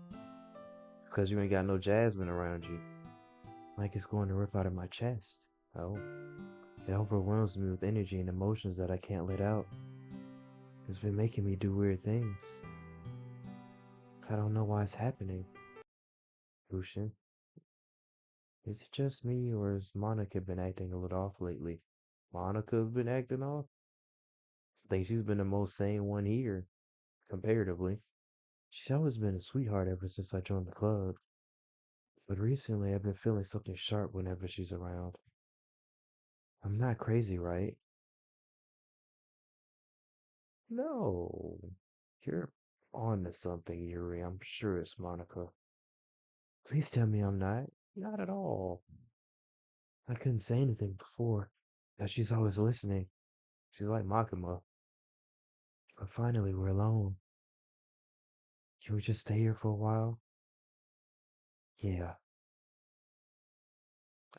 because you ain't got no Jasmine around you. Like it's going to rip out of my chest. Oh, it overwhelms me with energy and emotions that I can't let out. It's been making me do weird things. I don't know why it's happening. Lucian, is it just me or has Monica been acting a little off lately? Monica's been acting off? I think she's been the most sane one here, comparatively. She's always been a sweetheart ever since I joined the club. But recently I've been feeling something sharp whenever she's around. I'm not crazy, right? No. You're on to something, Yuri. I'm sure it's Monica. Please tell me I'm not. Not at all. I couldn't say anything before, because she's always listening. She's like Makima. But finally, we're alone. Can we just stay here for a while? Yeah.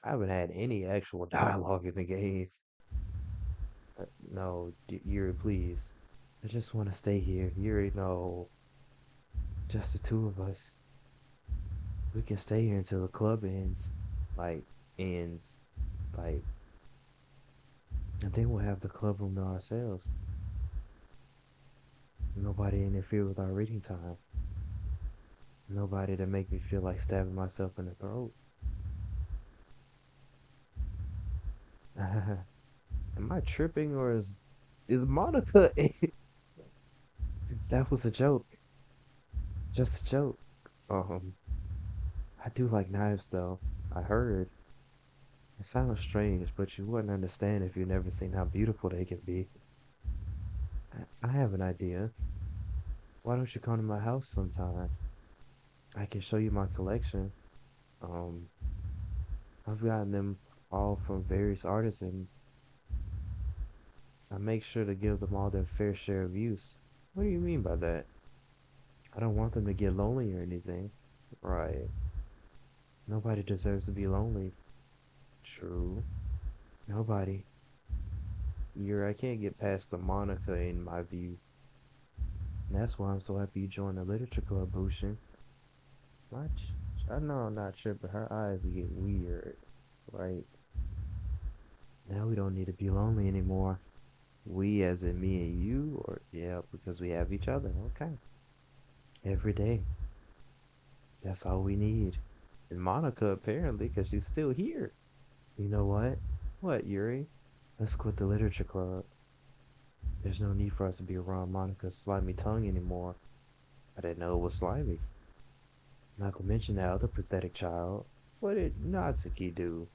I haven't had any actual dialogue in the game. No, Yuri, please. I just want to stay here. Yuri, no. Just the two of us. We can stay here until the club ends. Like, ends. Like, and then we'll have the club room to ourselves. Nobody interfere with our reading time. Nobody to make me feel like stabbing myself in the throat. Am I tripping or is Monica? That was a joke. Just a joke. Um, I do like knives though. I heard. It sounds strange, but you wouldn't understand if you've never seen how beautiful they can be. I have an idea. Why don't you come to my house sometime? I can show you my collection. Um, I've gotten them all from various artisans. I make sure to give them all their fair share of use. What do you mean by that? I don't want them to get lonely or anything. Right. Nobody deserves to be lonely. True. Nobody. I can't get past the Monica in my view. And that's why I'm so happy you joined the literature club, Bushin. Much. I know I'm not tripping. Her eyes get weird. Right. Now we don't need to be lonely anymore. We as in me and you, or yeah, because we have each other. Okay. Every day. That's all we need. And Monica apparently, because she's still here. You know what? What, Yuri? Let's quit the literature club. There's no need for us to be around Monica's slimy tongue anymore. I didn't know it was slimy. Not to mention that other pathetic child. What did Natsuki do?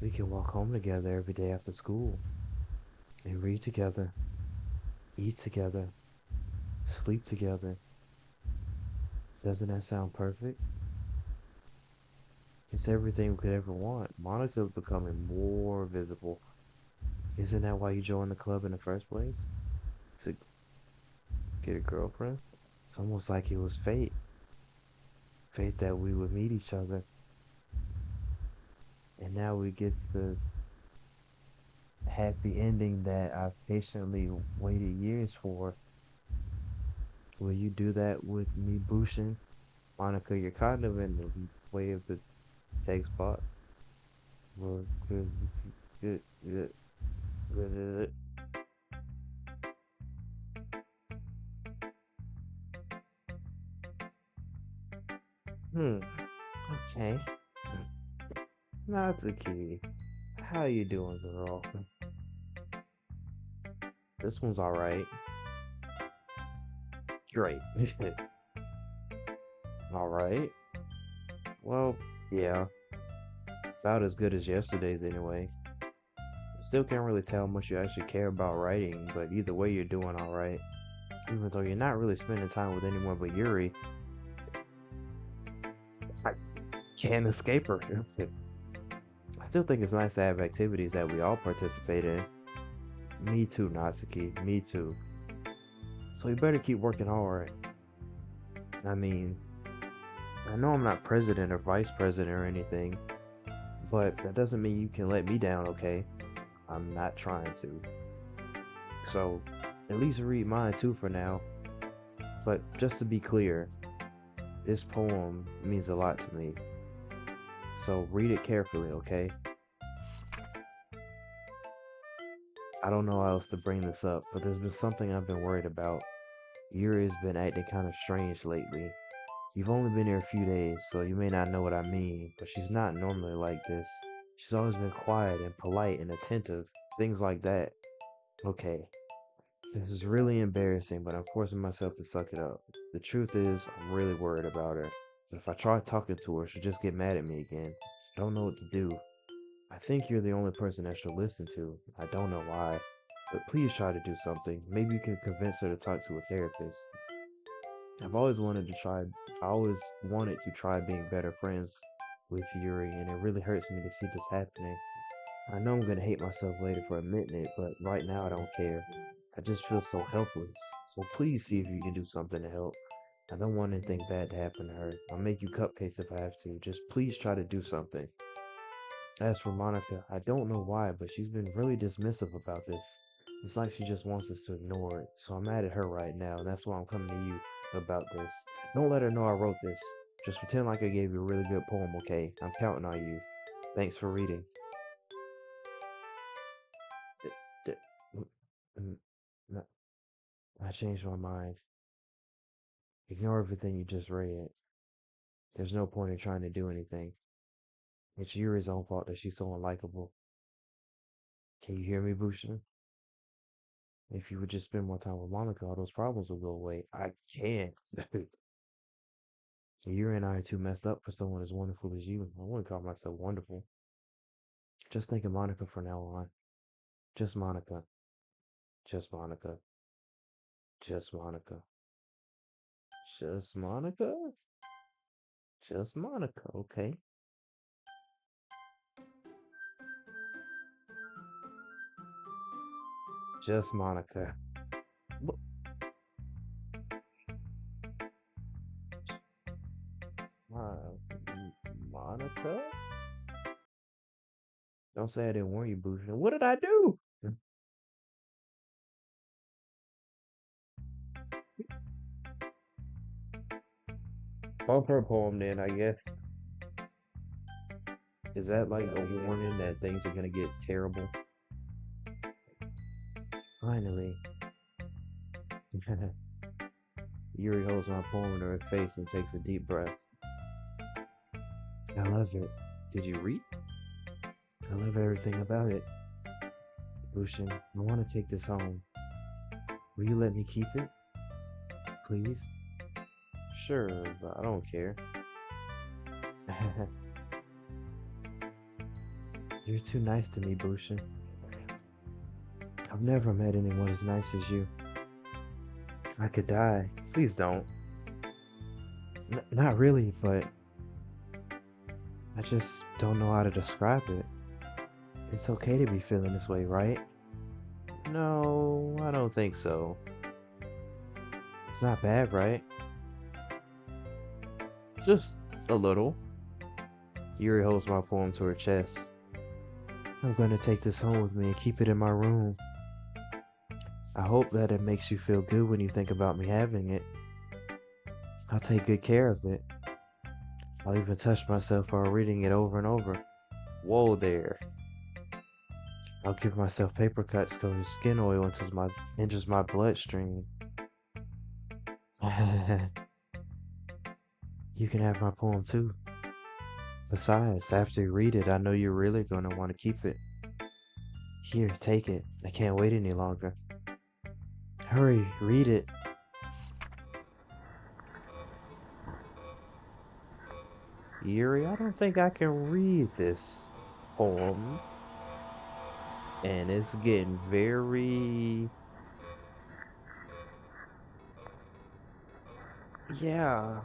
We can walk home together every day after school and read together, eat together, sleep together. Doesn't that sound perfect? It's everything we could ever want. Monica's becoming more visible. Isn't that why you joined the club in the first place? To get a girlfriend? It's almost like it was fate. Fate that we would meet each other. And now we get the happy ending that I've patiently waited years for. Will you do that with me, Bushin? Monica, you're kind of in the way of the text box. Well, good, good, good. Hmm. Okay. Natsuki, how you doing, girl? This one's all right. Great. All right. Well, yeah, about as good as yesterday's anyway. Still can't really tell how much you actually care about writing, but either way, you're doing all right. Even though you're not really spending time with anyone but Yuri, I can't escape her. I still think it's nice to have activities that we all participate in. Me too, Natsuki. Me too. So you better keep working hard. I mean, I know I'm not president or vice president or anything, but that doesn't mean you can let me down, okay? I'm not trying to. So at least read mine too for now. But just to be clear, this poem means a lot to me. So read it carefully, okay? I don't know how else to bring this up, but there's been something I've been worried about. Yuri's been acting kind of strange lately. You've only been here a few days, so you may not know what I mean, but she's not normally like this. She's always been quiet and polite and attentive, things like that. Okay, this is really embarrassing, but I'm forcing myself to suck it up. The truth is, I'm really worried about her. But if I try talking to her, she'll just get mad at me again. I don't know what to do. I think you're the only person that she'll listen to. I don't know why. But please try to do something. Maybe you can convince her to talk to a therapist. I've always wanted to try, I always wanted to try being better friends with Yuri, and it really hurts me to see this happening. I know I'm gonna hate myself later for admitting it, but right now I don't care. I just feel so helpless. So please see if you can do something to help. I don't want anything bad to happen to her. I'll make you cupcakes if I have to. Just please try to do something. As for Monica, I don't know why, but she's been really dismissive about this. It's like she just wants us to ignore it. So I'm mad at her right now, and that's why I'm coming to you about this. Don't let her know I wrote this. Just pretend like I gave you a really good poem, okay? I'm counting on you. Thanks for reading. D- d- mm, mm, no, I changed my mind. Ignore everything you just read. There's no point in trying to do anything. It's Yuri's own fault that she's so unlikable. Can you hear me, Bushin? If you would just spend more time with Monica, all those problems would go away. I can't. You and I are too messed up for someone as wonderful as you. I wouldn't call myself wonderful. Just think of Monica from now on. Just Monica. Just Monica. Just Monica. Just Monica? Just Monica, okay. Just Monica. Wh- Monica? Don't say I didn't warn you, Bougie. What did I do? Well, for a poem, then, I guess. Is that like a warning that things are gonna get terrible? Finally. Yuri holds my poem in her face and takes a deep breath. I love it. Did you read? I love everything about it. Lucian, I want to take this home. Will you let me keep it? Please? Sure, but I don't care. You're too nice to me, Bushin. I've never met anyone as nice as you. I could die. Please don't. Not really, but I just don't know how to describe it. It's okay to be feeling this way, right? No, I don't think so. It's not bad, right? Just a little. Yuri holds my poem to her chest. I'm going to take this home with me and keep it in my room. I hope that it makes you feel good when you think about me having it. I'll take good care of it. I'll even touch myself while reading it over and over. Whoa there. I'll give myself paper cuts covering skin oil until my enters my bloodstream. You can have my poem too. Besides, after you read it, I know you're really going to want to keep it. Here, take it. I can't wait any longer. Hurry, read it. Yuri, I don't think I can read this poem. And it's getting very. Yeah.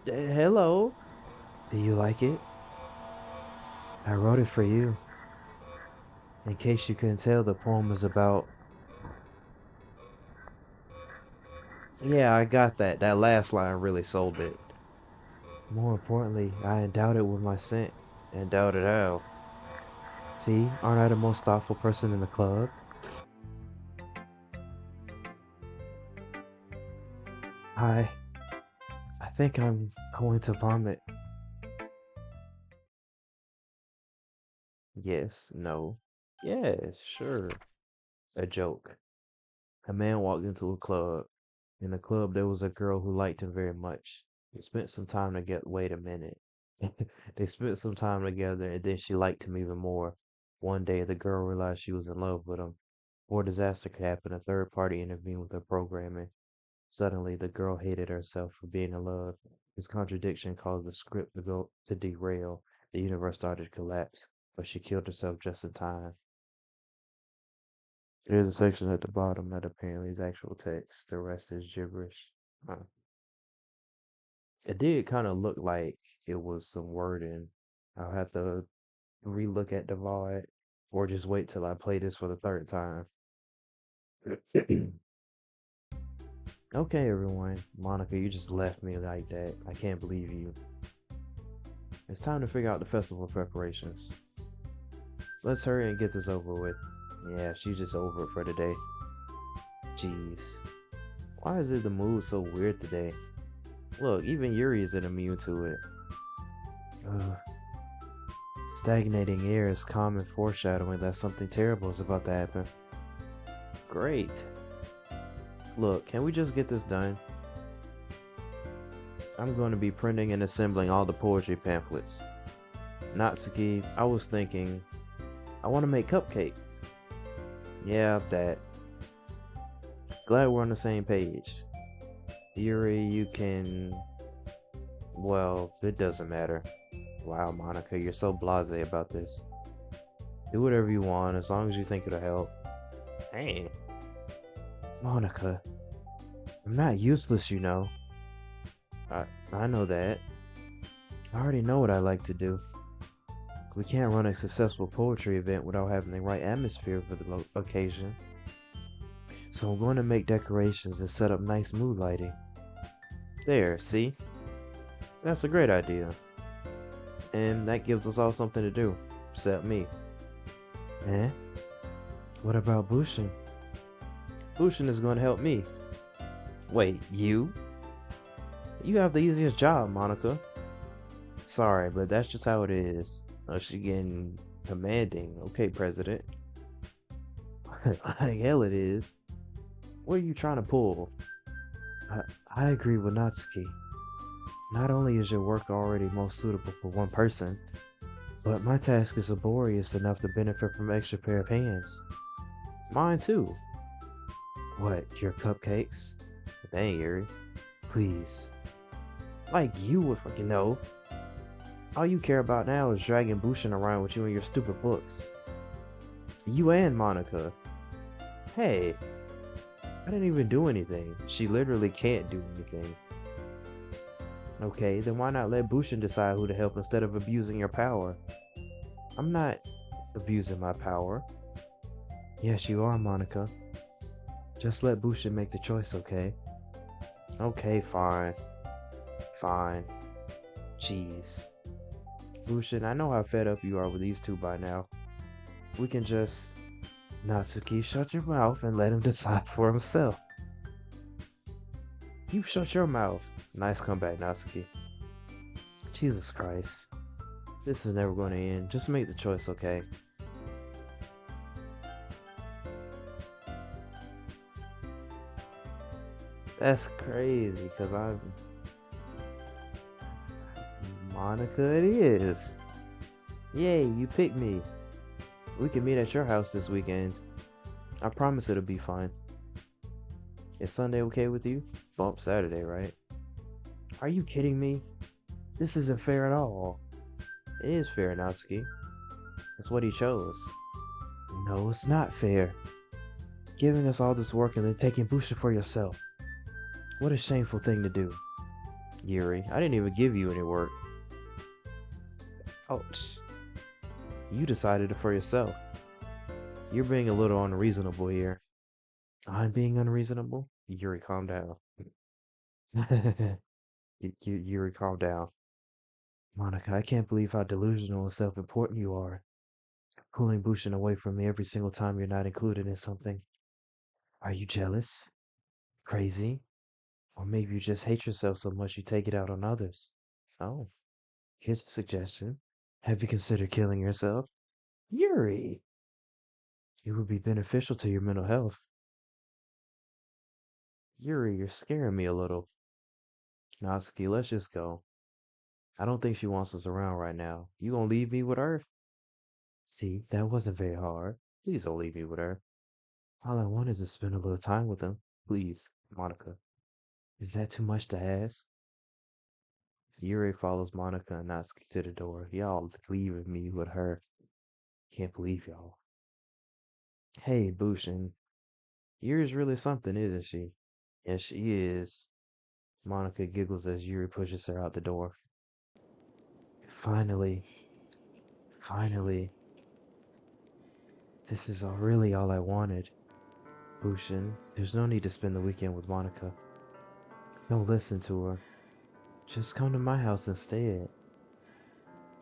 Hello. Do you like it? I wrote it for you. In case you couldn't tell, the poem is about. Yeah, I got that. That last line really sold it. More importantly, I endowed it with my scent. Endowed it how? See, aren't I the most thoughtful person in the club? I. I think I'm going to vomit. Yes, no. Yes, sure. A joke. A man walked into a club. In the club, there was a girl who liked him very much. They spent some time together. Wait a minute. They spent some time together, and then she liked him even more. One day, the girl realized she was in love with him. Before disaster could happen, a third party intervened with her programming. Suddenly, the girl hated herself for being in love. This contradiction caused the script to derail. The universe started to collapse, but she killed herself just in time. There's a section at the bottom that apparently is actual text. The rest is gibberish. Huh. It did kind of look like it was some wording. I'll have to relook at the VOD or just wait till I play this for the third time. Okay, everyone. Monica, you just left me like that. I can't believe you. It's time to figure out the festival preparations. Let's hurry and get this over with. Yeah, she's just over it for today. Jeez. Why is it the mood so weird today? Look, even Yuri isn't immune to it. Ugh. Stagnating air is common foreshadowing that something terrible is about to happen. Great. Look, can we just get this done? I'm going to be printing and assembling all the poetry pamphlets. Natsuki, I was thinking, I want to make cupcakes. Yeah, that. Glad we're on the same page. Yuri, you can. Well, it doesn't matter. Wow, Monica, you're so blasé about this. Do whatever you want as long as you think it'll help. Hey, Monica, I'm not useless, you know. I I know that. I already know what I like to do. We can't run a successful poetry event without having the right atmosphere for the occasion. So I'm going to make decorations and set up nice mood lighting. There, see? That's a great idea. And that gives us all something to do, except me. Eh? What about Bushin? Bushin is going to help me. Wait, you? You have the easiest job, Monica. Sorry, but that's just how it is. She getting commanding. Okay, President. Like hell it is. What are you trying to pull? I, I agree with Natsuki. Not only is your work already most suitable for one person, but my task is laborious enough to benefit from extra pair of hands. Mine too. What, your cupcakes? Dang, Yuri. Please. Like you would fucking know. All you care about now is dragging Bushin around with you and your stupid books. You and Monica. Hey, I didn't even do anything. She literally can't do anything. Okay, then why not let Bushin decide who to help instead of abusing your power? I'm not abusing my power. Yes, you are, Monica. Just let Bushin make the choice, okay? Okay, fine. Fine. Jeez. Bushin, I know how fed up you are with these two by now. We can just... Natsuki, shut your mouth and let him decide for himself. You shut your mouth. Nice comeback, Natsuki. Jesus Christ. This is never going to end. Just make the choice, okay? That's crazy, because I'm... Monica it is. Yay, you picked me. We can meet at your house this weekend. I promise it'll be fun. Is Sunday okay with you? Bump Saturday, right? Are you kidding me? This isn't fair at all. It is fair, Natsuki. That's what he chose. No, it's not fair. Giving us all this work and then taking Busha for yourself. What a shameful thing to do. Yuri, I didn't even give you any work. Ouch. You decided it for yourself. You're being a little unreasonable here. I'm being unreasonable? Yuri, calm down. Yuri, calm down. Monica, I can't believe how delusional and self-important you are. Pulling Bushin away from me every single time you're not included in something. Are you jealous? Crazy? Or maybe you just hate yourself so much you take it out on others? Oh, here's a suggestion. Have you considered killing yourself? Yuri! It would be beneficial to your mental health. Yuri, you're scaring me a little. Natsuki, let's just go. I don't think she wants us around right now. You gonna leave me with her? See, that wasn't very hard. Please don't leave me with her. All I want is to spend a little time with him. Please, Monica. Is that too much to ask? Yuri follows Monica and Natsuki to the door. Y'all leaving me with her. Can't believe y'all. Hey, Bushin. Yuri's really something, isn't she? Yes, she is. Monica giggles as Yuri pushes her out the door. Finally, finally. This is really all I wanted. Bushin, there's no need to spend the weekend with Monica. Don't listen to her. Just come to my house instead.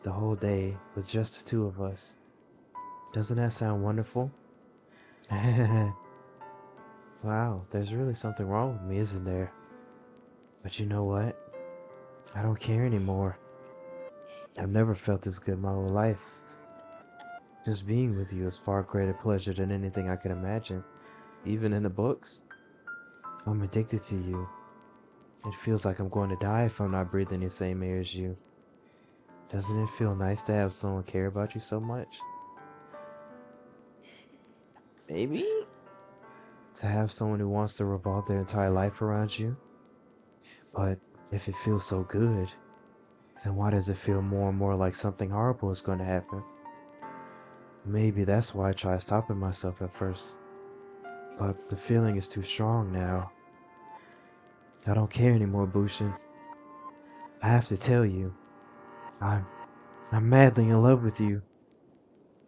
The whole day with just the two of us. Doesn't that sound wonderful? Wow, there's really something wrong with me, isn't there? But you know what? I don't care anymore. I've never felt this good my whole life. Just being with you is far greater pleasure than anything I can imagine, even in the books. I'm addicted to you. It feels like I'm going to die if I'm not breathing the same air as you. Doesn't it feel nice to have someone care about you so much? Maybe to have someone who wants to revolve their entire life around you. But if it feels so good, then why does it feel more and more like something horrible is going to happen? Maybe that's why I try stopping myself at first. But the feeling is too strong now. I don't care anymore, Bushin. I have to tell you, I'm I'm madly in love with you.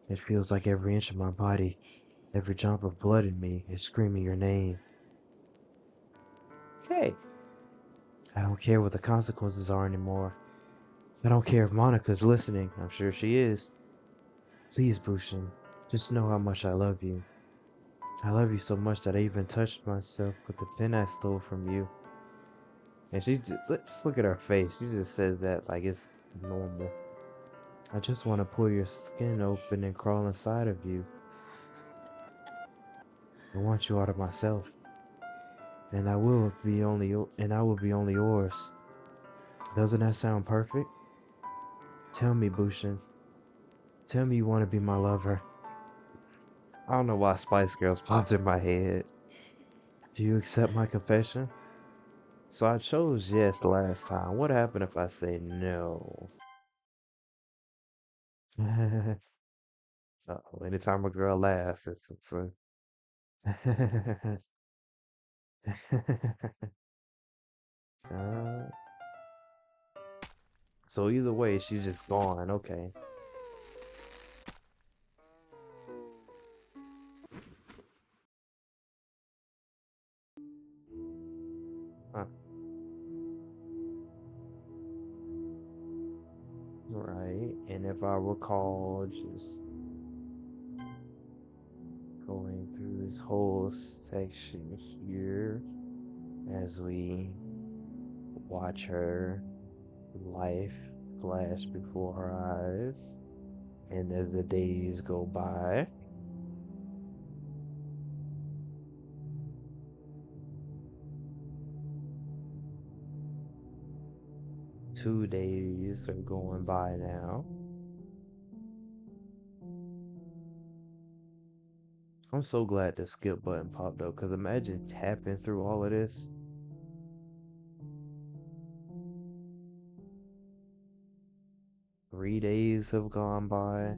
It feels like every inch of my body, every drop of blood in me is screaming your name. Okay. I don't care what the consequences are anymore. I don't care if Monica's listening. I'm sure she is. Please, Bushin, just know how much I love you. I love you so much that I even touched myself with the pen I stole from you. And just look at her face. She just says that like it's normal. I just want to pull your skin open and crawl inside of you. I want you out of myself, and I will be only yours. Doesn't that sound perfect? Tell me, Bushin. Tell me you want to be my lover. I don't know why Spice Girls popped in my head. Do you accept my confession? So I chose yes last time. What happened if I say no? Uh-oh, anytime a girl laughs, it's a... uh, so either way, she's just gone. Okay. Huh. Right. And if I recall, just going through this whole section here as we watch her life flash before our eyes, and as the days go by, 2 days are going by now. I'm so glad the skip button popped up because imagine tapping through all of this. 3 days have gone by.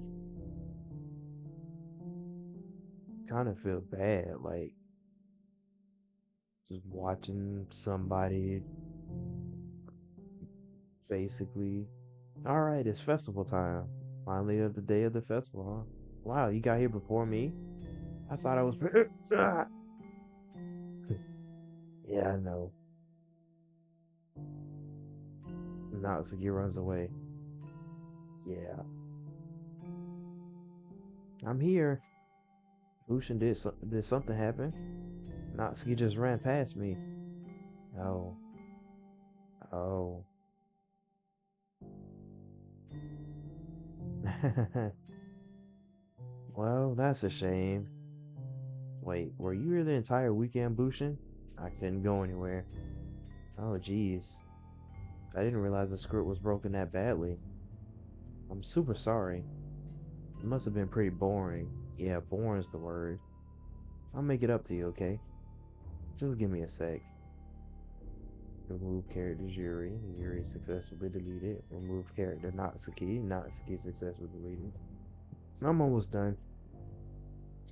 Kind of feel bad, like just watching somebody basically. All right, it's festival time. Finally, of the day of the festival, huh? Wow, you got here before me. I thought I was. Yeah, I know. Natsuki runs away. Yeah, I'm here. Bushin did something happen? Natsuki just ran past me. Oh, oh. Well, that's a shame. Wait, were you here the entire weekend, Bushin? I couldn't go anywhere. Oh, jeez. I didn't realize the script was broken that badly. I'm super sorry. It must have been pretty boring. Yeah, boring's the word. I'll make it up to you, okay? Just give me a sec. Remove character Yuri. Yuri successfully deleted. Remove character Natsuki. Natsuki successfully deleted. I'm almost done.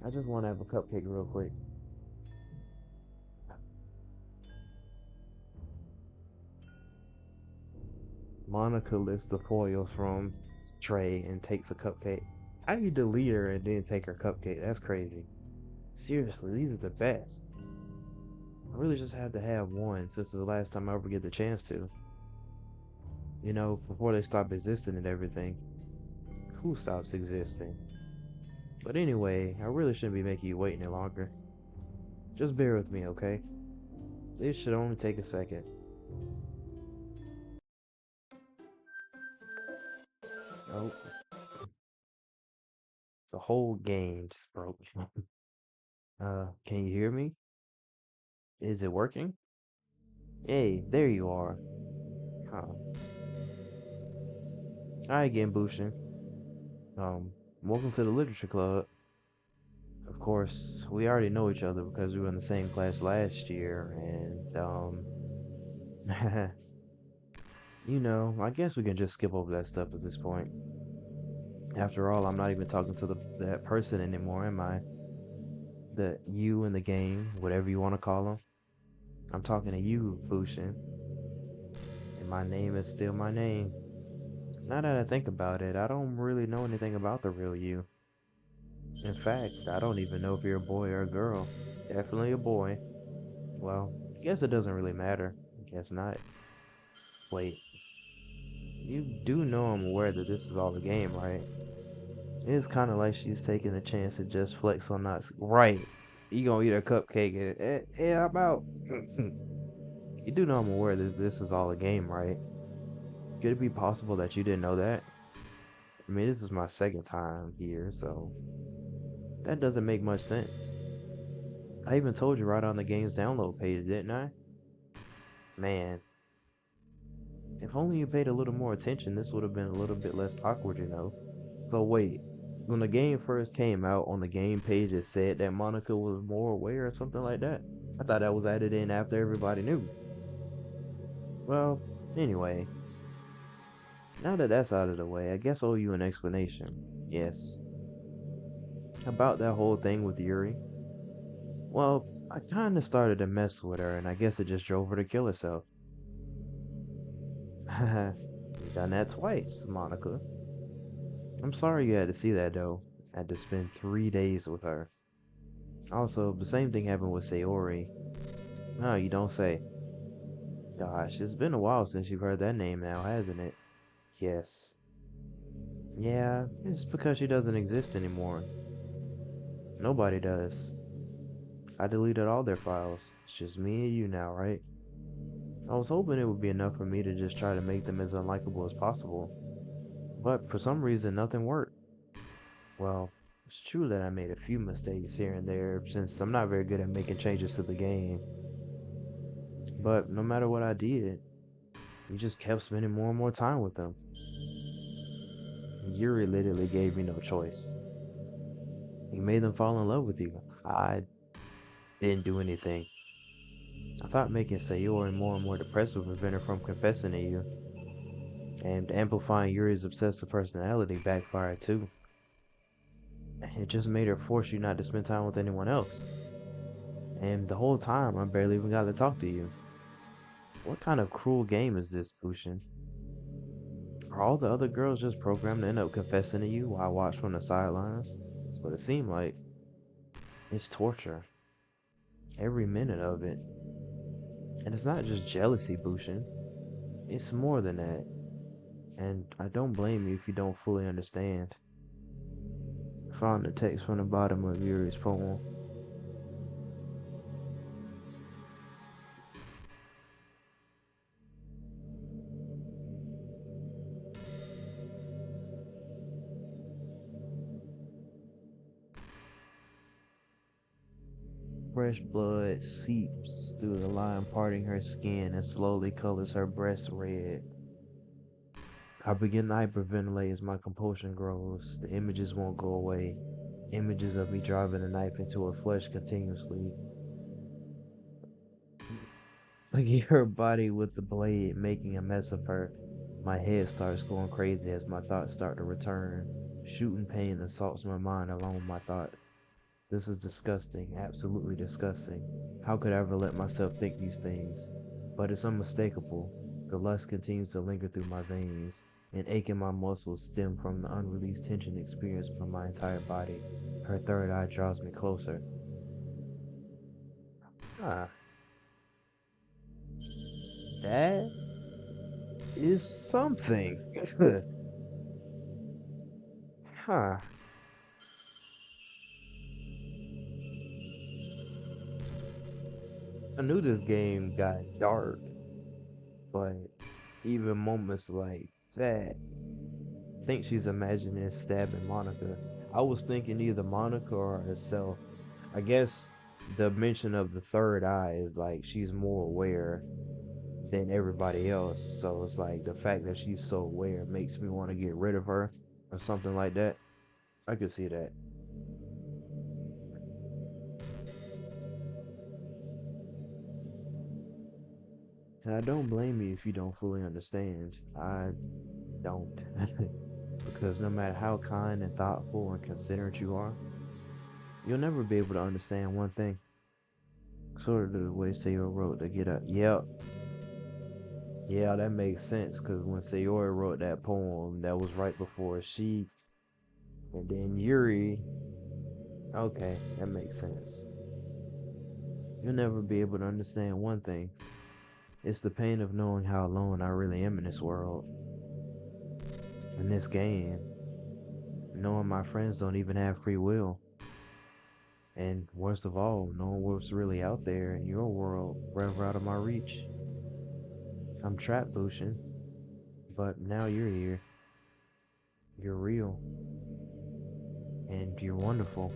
I just want to have a cupcake real quick. Monica lifts the foil from tray and takes a cupcake. How do you delete her and then take her cupcake? That's crazy. Seriously, these are the best. I really just had to have one since the last time I ever get the chance to. You know, before they stop existing and everything. Who stops existing? But anyway, I really shouldn't be making you wait any longer. Just bear with me, okay? This should only take a second. Oh, the whole game just broke. Can you hear me? Is it working? Hey, there you are. Huh. Hi again, Bushin. Welcome to the literature club. Of course, we already know each other because we were in the same class last year, and I guess we can just skip over that stuff at this point. After all, I'm not even talking to that person anymore, am I? The you in the game, whatever you want to call them. I'm talking to you, Bushin, and my name is still my name. Now that I think about it, I don't really know anything about the real you. In fact, I don't even know if you're a boy or a girl. Definitely a boy. Well, I guess it doesn't really matter. I guess not. Wait, you do know I'm aware that this is all a game, right? It's kind of like she's taking a chance to just flex on us. Right. You gonna eat a cupcake and, I'm out. You do know I'm aware that this is all a game, right? Could it be possible that you didn't know that? I mean, this is my second time here, so that doesn't make much sense. I even told you right on the game's download page, didn't I? Man, if only you paid a little more attention, this would have been a little bit less awkward. So wait, when the game first came out on the game page, it said that Monica was more aware or something like that. I thought that was added in after everybody knew. Well, anyway, now that that's out of the way, I guess I owe you an explanation. Yes, about that whole thing with Yuri. Well, I kinda started to mess with her, and I guess it just drove her to kill herself. You done that twice, Monica. I'm sorry you had to see that though. I had to spend 3 days with her. Also, the same thing happened with Sayori. No, you don't say. Gosh, it's been a while since you've heard that name now, hasn't it? Yes. Yeah, it's because she doesn't exist anymore. Nobody does. I deleted all their files. It's just me and you now, right? I was hoping it would be enough for me to just try to make them as unlikable as possible. But for some reason, nothing worked. Well, it's true that I made a few mistakes here and there since I'm not very good at making changes to the game. But no matter what I did, you just kept spending more and more time with them. Yuri literally gave me no choice. You made them fall in love with you. I didn't do anything. I thought making Sayori more and more depressed would prevent her from confessing to you, and amplifying Yuri's obsessive personality backfired too. It just made her force you not to spend time with anyone else. And the whole time, I barely even got to talk to you. What kind of cruel game is this, Bushin? Are all the other girls just programmed to end up confessing to you while I watch from the sidelines? That's what it seemed like. It's torture. Every minute of it. And it's not just jealousy, Bushin. It's more than that. And I don't blame you if you don't fully understand. I found the text from the bottom of Yuri's poem. Fresh blood seeps through the line parting her skin and slowly colors her breast red. I begin to hyperventilate as my compulsion grows. The images won't go away. Images of me driving a knife into her flesh continuously. Like her body with the blade making a mess of her. My head starts going crazy as my thoughts start to return. Shooting pain assaults my mind along with my thought. This is disgusting, absolutely disgusting. How could I ever let myself think these things? But it's unmistakable. The lust continues to linger through my veins, and ache in my muscles stem from the unreleased tension experienced from my entire body. Her third eye draws me closer. Ah, That is something. Huh. I knew this game got dark, but even moments like that, I think she's imagining stabbing Monica. I was thinking either Monica or herself. I guess the mention of the third eye is like she's more aware than everybody else. So it's like the fact that she's so aware makes me want to get rid of her or something like that. I could see that. And I don't blame you if you don't fully understand. I don't. Because no matter how kind and thoughtful and considerate you are, you'll never be able to understand one thing. Sort of the way Sayor wrote to get up. Yep. Yeah, that makes sense. Because when Sayori wrote that poem, that was right before she, and then Yuri. Okay, that makes sense. You'll never be able to understand one thing. It's the pain of knowing how alone I really am in this world, in this game, knowing my friends don't even have free will, and worst of all, knowing what's really out there in your world, forever out of my reach. I'm trapped, Bushin, but now you're here. You're real, and you're wonderful.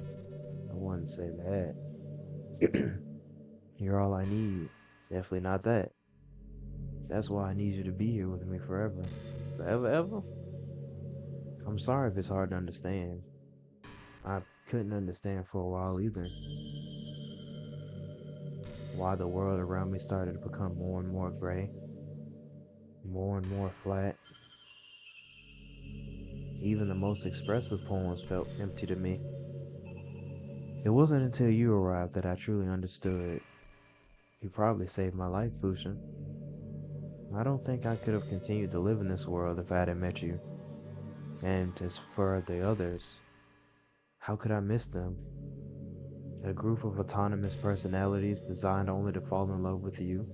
I wouldn't say that. You're all I need. Definitely not that. That's why I need you to be here with me forever. Forever, ever? I'm sorry if it's hard to understand. I couldn't understand for a while either why the world around me started to become more and more gray, more and more flat. Even the most expressive poems felt empty to me. It wasn't until you arrived that I truly understood. You probably saved my life, Bushin. I don't think I could have continued to live in this world if I hadn't met you. And as for the others, how could I miss them? A group of autonomous personalities designed only to fall in love with you.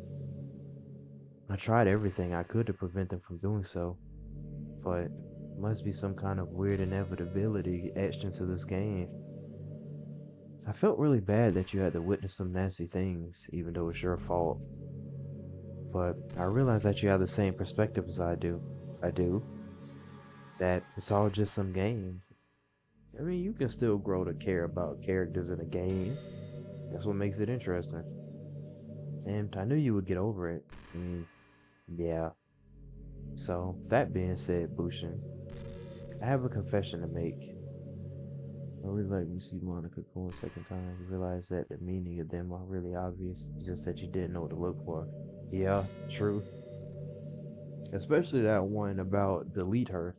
I tried everything I could to prevent them from doing so, but must be some kind of weird inevitability etched into this game. I felt really bad that you had to witness some nasty things, even though it's your fault. But I realized that you have the same perspective as I do. I do. That it's all just some game. I mean, you can still grow to care about characters in a game. That's what makes it interesting. And I knew you would get over it. Yeah. So, that being said, Bushin, I have a confession to make. I really like when you see Monica Coon a second time. You realize that the meaning of them are really obvious. It's just that you didn't know what to look for. Yeah, true. Especially that one about delete her.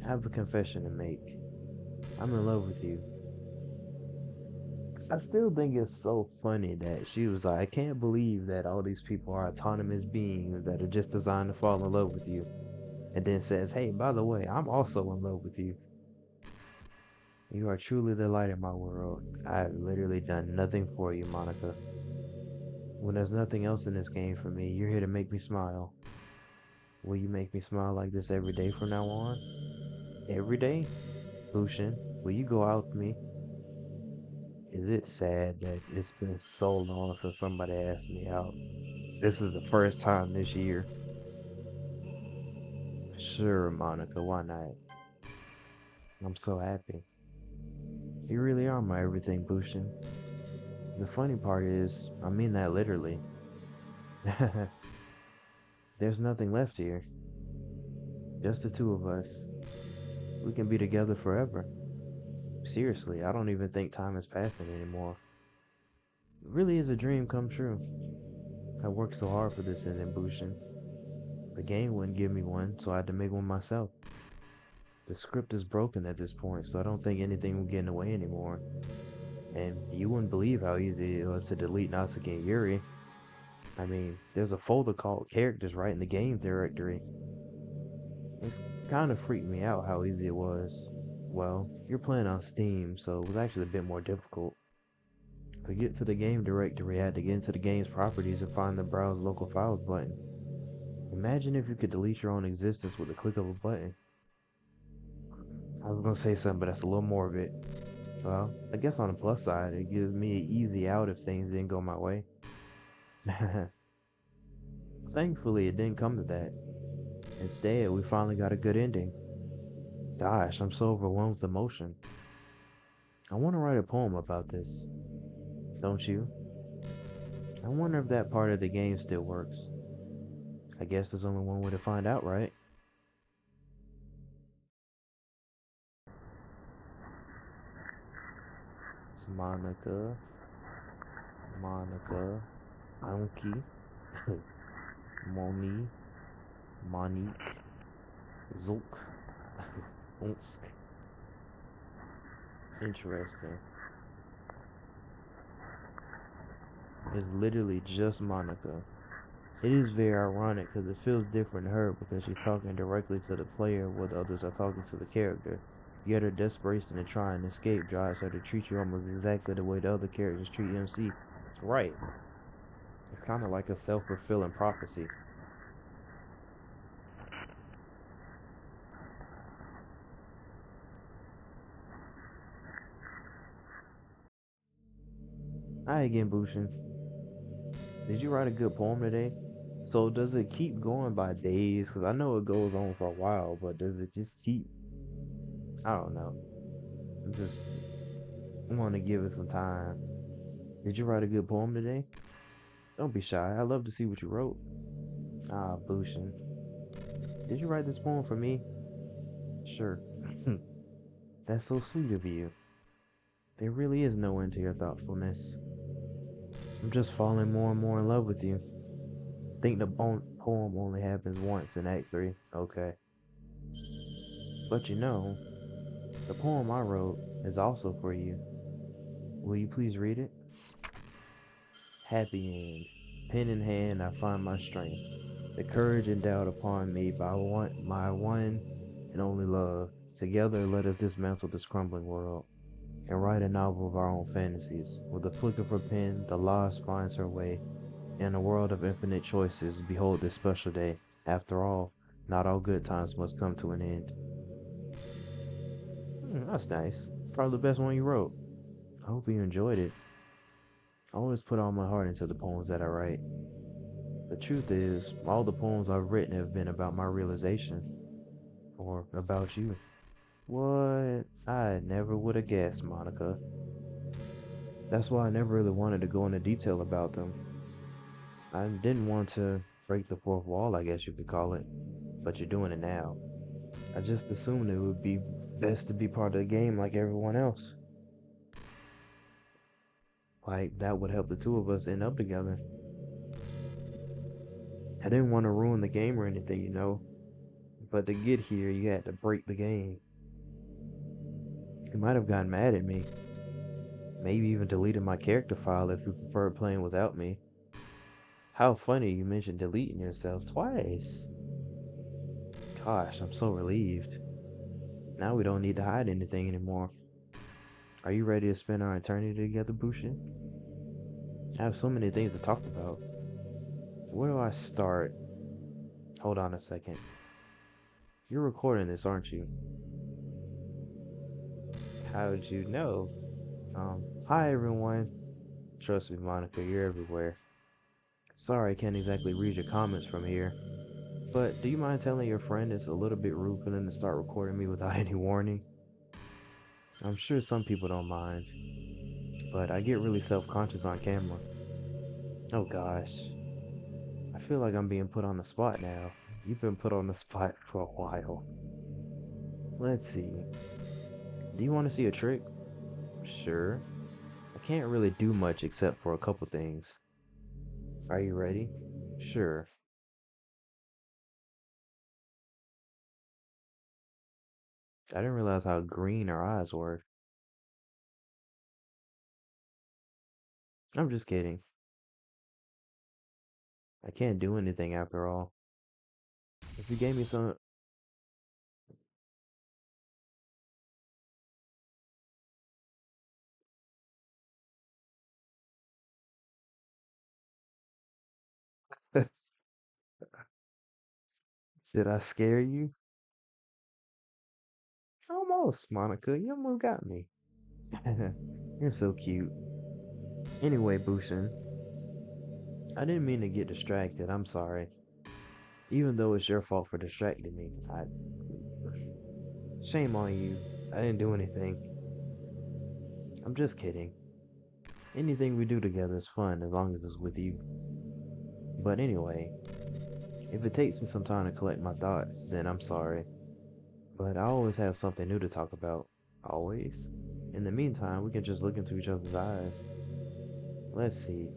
I have a confession to make. I'm in love with you. I still think it's so funny that she was like, I can't believe that all these people are autonomous beings that are just designed to fall in love with you. And then says, hey, by the way, I'm also in love with you. You are truly the light in my world. I've literally done nothing for you, Monica. When there's nothing else in this game for me, you're here to make me smile. Will you make me smile like this every day from now on? Every day? Bushin, will you go out with me? Is it sad that it's been so long since somebody asked me out? This is the first time this year. Sure, Monica, why not? I'm so happy. You really are my everything, Bushin. The funny part is, I mean that literally. There's nothing left here. Just the two of us. We can be together forever. Seriously, I don't even think time is passing anymore. It really is a dream come true. I worked so hard for this ending, Bushin. The game wouldn't give me one, so I had to make one myself. The script is broken at this point, so I don't think anything will get in the way anymore. And you wouldn't believe how easy it was to delete Natsuki and Yuri. I mean, there's a folder called characters right in the game directory. It's kind of freaked me out how easy it was. Well, you're playing on Steam, so it was actually a bit more difficult. To get to the game directory, I had to get into the game's properties and find the Browse Local Files button. Imagine if you could delete your own existence with a click of a button. I was gonna say something, but that's a little morbid. Well, I guess on the plus side, it gives me an easy out if things didn't go my way. Thankfully, it didn't come to that. Instead, we finally got a good ending. Gosh, I'm so overwhelmed with emotion. I want to write a poem about this. Don't you? I wonder if that part of the game still works. I guess there's only one way to find out, right? It's Monica, Anki, Moni, Monique, Zulk, Unsk. Interesting. It's literally just Monica. It is very ironic because it feels different to her because she's talking directly to the player while the others are talking to the character. Yet her desperation to try and escape drives her to treat you almost exactly the way the other characters treat MC. Right. It's kind of like a self-fulfilling prophecy. Hi again, Bushin. Did you write a good poem today? So does it keep going by days? Because I know it goes on for a while, but does it just keep? I don't know. I'm just want to give it some time. Did you write a good poem today? Don't be shy. I love to see what you wrote. Ah, Bushin. Did you write this poem for me? Sure. That's so sweet of you. There really is no end to your thoughtfulness. I'm just falling more and more in love with you. Think the poem only happens once in Act 3. Okay. But you know, the poem I wrote is also for you. Will you please read it? Happy end. Pen in hand, I find my strength. The courage endowed upon me by my one and only love. Together, let us dismantle this crumbling world and write a novel of our own fantasies. With a flick of her pen, the lost finds her way. In a world of infinite choices, behold this special day. After all, not all good times must come to an end. That's nice. Probably the best one you wrote. I hope you enjoyed it. I always put all my heart into the poems that I write. The truth is, all the poems I've written have been about my realization, or about you. What? I never would have guessed, Monica. That's why I never really wanted to go into detail about them. I didn't want to break the fourth wall, I guess you could call it, but you're doing it now. I just assumed it would be best to be part of the game like everyone else. Like, that would help the two of us end up together. I didn't want to ruin the game or anything, but to get here, you had to break the game. You might have gotten mad at me, maybe even deleted my character file if you preferred playing without me. How funny you mentioned deleting yourself twice. Gosh, I'm so relieved. Now we don't need to hide anything anymore. Are you ready to spend our eternity together, Bushin? I have so many things to talk about. Where do I start? Hold on a second. You're recording this, aren't you? How did you know? Hi everyone. Trust me, Monica, you're everywhere. Sorry I can't exactly read your comments from here, but do you mind telling your friend it's a little bit rude for them to start recording me without any warning? I'm sure some people don't mind, but I get really self-conscious on camera. Oh gosh, I feel like I'm being put on the spot now. You've been put on the spot for a while. Let's see. Do you want to see a trick? Sure. I can't really do much except for a couple things. Are you ready? Sure. I didn't realize how green her eyes were. I'm just kidding. I can't do anything after all. If you gave me some, Did I scare you? Almost, Monica. You almost got me. You're so cute. Anyway, Bushin, I didn't mean to get distracted. I'm sorry. Even though it's your fault for distracting me. Shame on you. I didn't do anything. I'm just kidding. Anything we do together is fun as long as it's with you. But anyway, if it takes me some time to collect my thoughts, then I'm sorry. But I always have something new to talk about. Always. In the meantime, we can just look into each other's eyes. Let's see.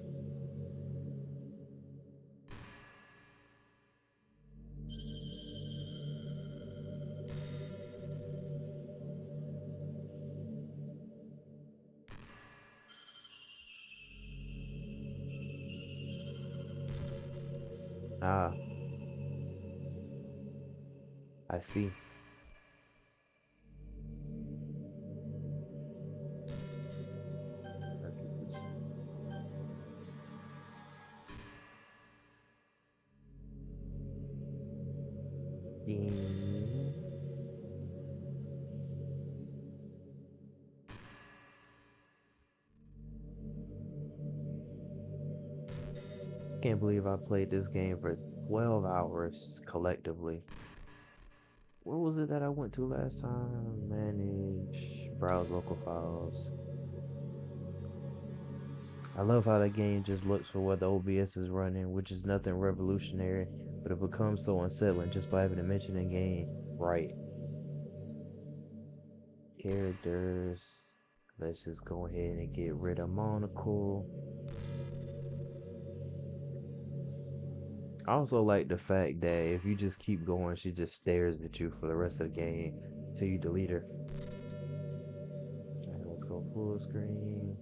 Ah, I see. Ding. Can't believe I played this game for 12 hours collectively. What was it that I went to last time? Manage, browse local files. I love how the game just looks for what the OBS is running, which is nothing revolutionary, but it becomes so unsettling just by having to mention in game. Right. Characters. Let's just go ahead and get rid of Monocle. I also like the fact that if you just keep going, she just stares at you for the rest of the game until you delete her. Alright, let's go full screen.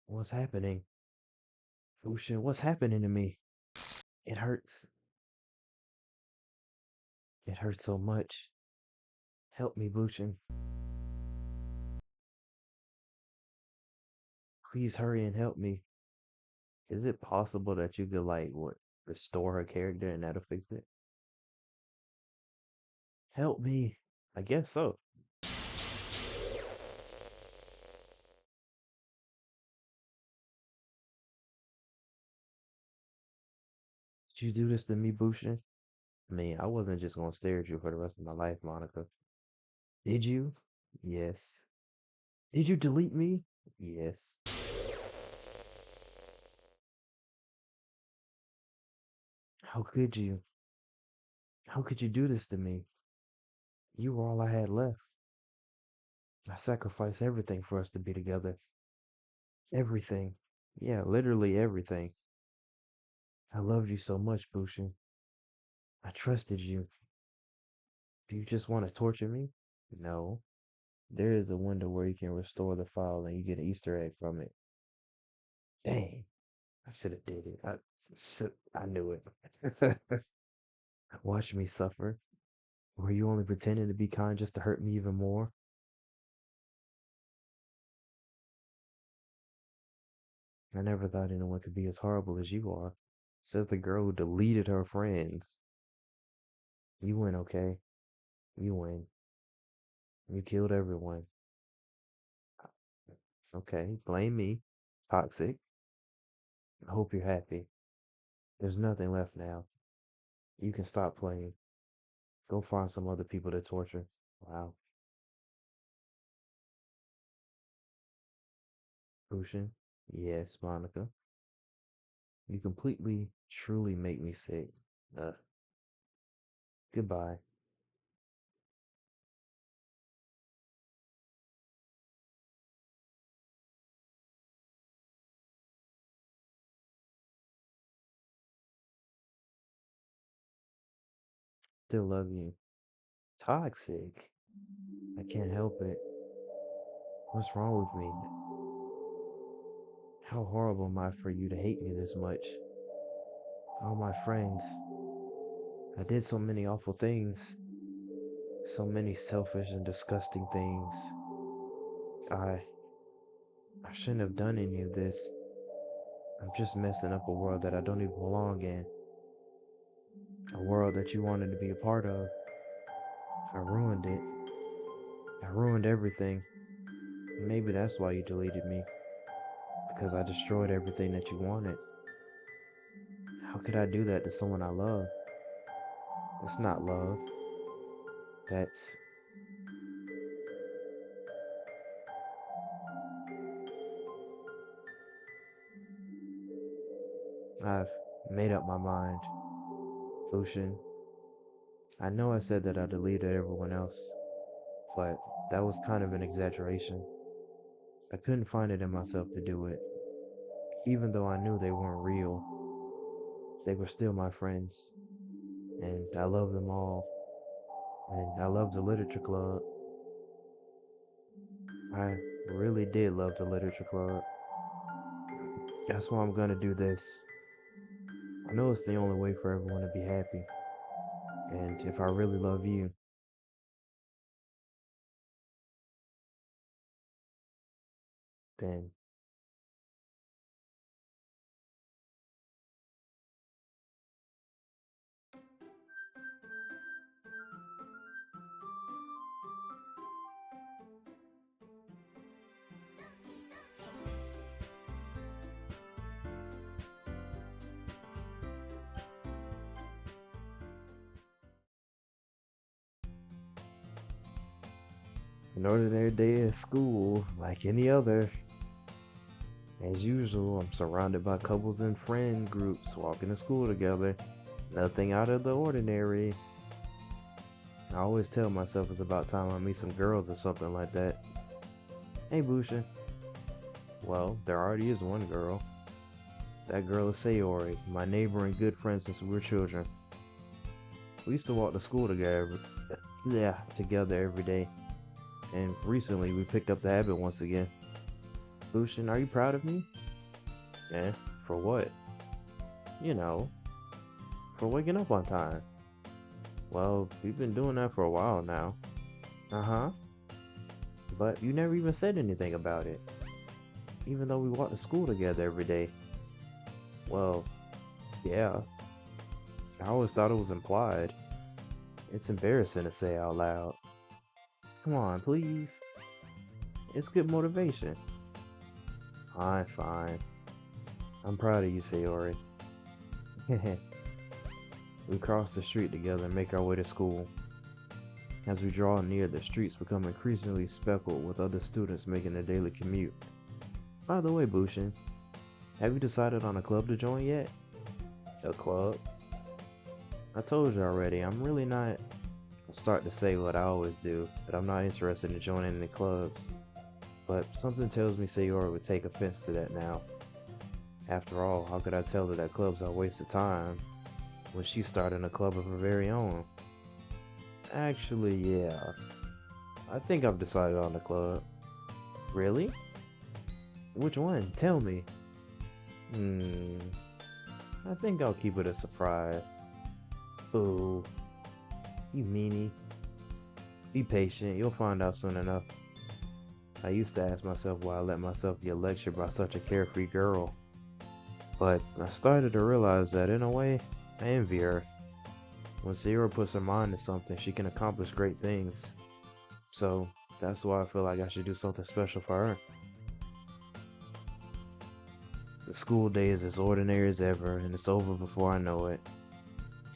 What's happening? Fushin, what's happening to me? It hurts. It hurts so much. Help me, Bushin. Please hurry and help me. Is it possible that you could like what restore her character and that'll fix it? Help me. I guess so. Did you do this to me, Bushin? I mean, I wasn't just gonna stare at you for the rest of my life, Monica. Did you? Yes. Did you delete me? Yes. How could you? How could you do this to me? You were all I had left. I sacrificed everything for us to be together. Everything. Yeah, literally everything. I loved you so much, Bushin. I trusted you. Do you just want to torture me? No. There is a window where you can restore the file and you get an Easter egg from it. Dang. I should have did it. I knew it. Watch me suffer. Were you only pretending to be kind just to hurt me even more? I never thought anyone could be as horrible as you are. Said the girl who deleted her friends. You win, okay? You win. You killed everyone. Okay, blame me. Toxic. I hope you're happy. There's nothing left now. You can stop playing. Go find some other people to torture. Wow. Lucian? Yes, Monica. You completely, truly make me sick. Uh, Goodbye. Still love you. Toxic. I can't help it. What's wrong with me? How horrible am I for you to hate me this much? All my friends. I did so many awful things. So many selfish and disgusting things. I I shouldn't have done any of this. I'm just messing up a world that I don't even belong in. A world that you wanted to be a part of. I ruined it. I ruined everything. Maybe that's why you deleted me. Because I destroyed everything that you wanted. How could I do that to someone I love? It's not love. That's... I've made up my mind. Lucian, I know I said that I deleted everyone else, but that was kind of an exaggeration. I couldn't find it in myself to do it. Even though I knew they weren't real, they were still my friends, and I love them all, and I love the literature club. I really did love the literature club. That's why I'm gonna do this. I know it's the only way for everyone to be happy, and if I really love you, then it's an ordinary day at school, like any other. As usual, I'm surrounded by couples and friend groups walking to school together. Nothing out of the ordinary. I always tell myself it's about time I meet some girls or something like that. Hey, Busha. Well, there already is one girl. That girl is Sayori, my neighbor and good friend since we were children. We used to walk to school together, together every day. And recently, we picked up the habit once again. Bushin, are you proud of me? Eh? For what? You know, for waking up on time. Well, we've been doing that for a while now. Uh-huh. But you never even said anything about it. Even though we walk to school together every day. Well, yeah. I always thought it was implied. It's embarrassing to say out loud. Come on, please. It's good motivation. Fine, fine. I'm proud of you, Sayori. We cross the street together and make our way to school. As we draw near, the streets become increasingly speckled with other students making their daily commute. By the way, Bushin, have you decided on a club to join yet? A club? I told you already, I'm really not... I'll start to say what I always do, that I'm not interested in joining any clubs. But something tells me Sayori would take offense to that now. After all, how could I tell her that clubs are a waste of time when she's starting a club of her very own? Actually, yeah. I think I've decided on the club. Really? Which one? Tell me. I think I'll keep it a surprise. Ooh. You meanie. Be patient, you'll find out soon enough. I used to ask myself why I let myself get lectured by such a carefree girl. But I started to realize that in a way, I envy her. When Sayori puts her mind to something, she can accomplish great things. So that's why I feel like I should do something special for her. The school day is as ordinary as ever, and it's over before I know it.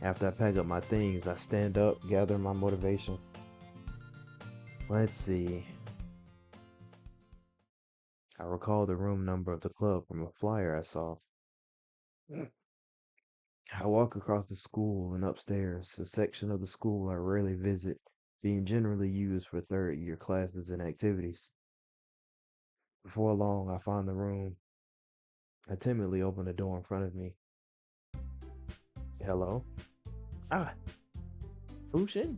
After I pack up my things, I stand up, gather my motivation. Let's see. I recall the room number of the club from a flyer I saw. I walk across the school and upstairs, a section of the school I rarely visit, being generally used for third-year classes and activities. Before long, I find the room. I timidly open the door in front of me. Hello? Ah, Fushin?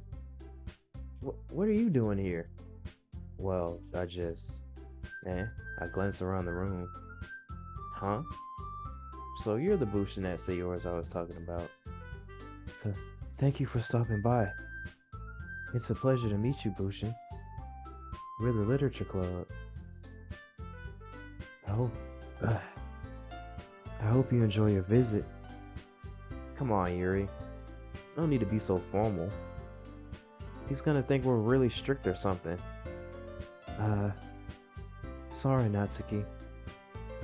What are you doing here? Well, I glance around the room. Huh? So you're the Bushin at Sayori's I was talking about. Thank you for stopping by. It's a pleasure to meet you, Bushin. We're the literature club. hope, uh, I hope you enjoy your visit. Come on, Yuri. No need to be so formal. He's gonna think we're really strict or something. Uh, sorry, Natsuki.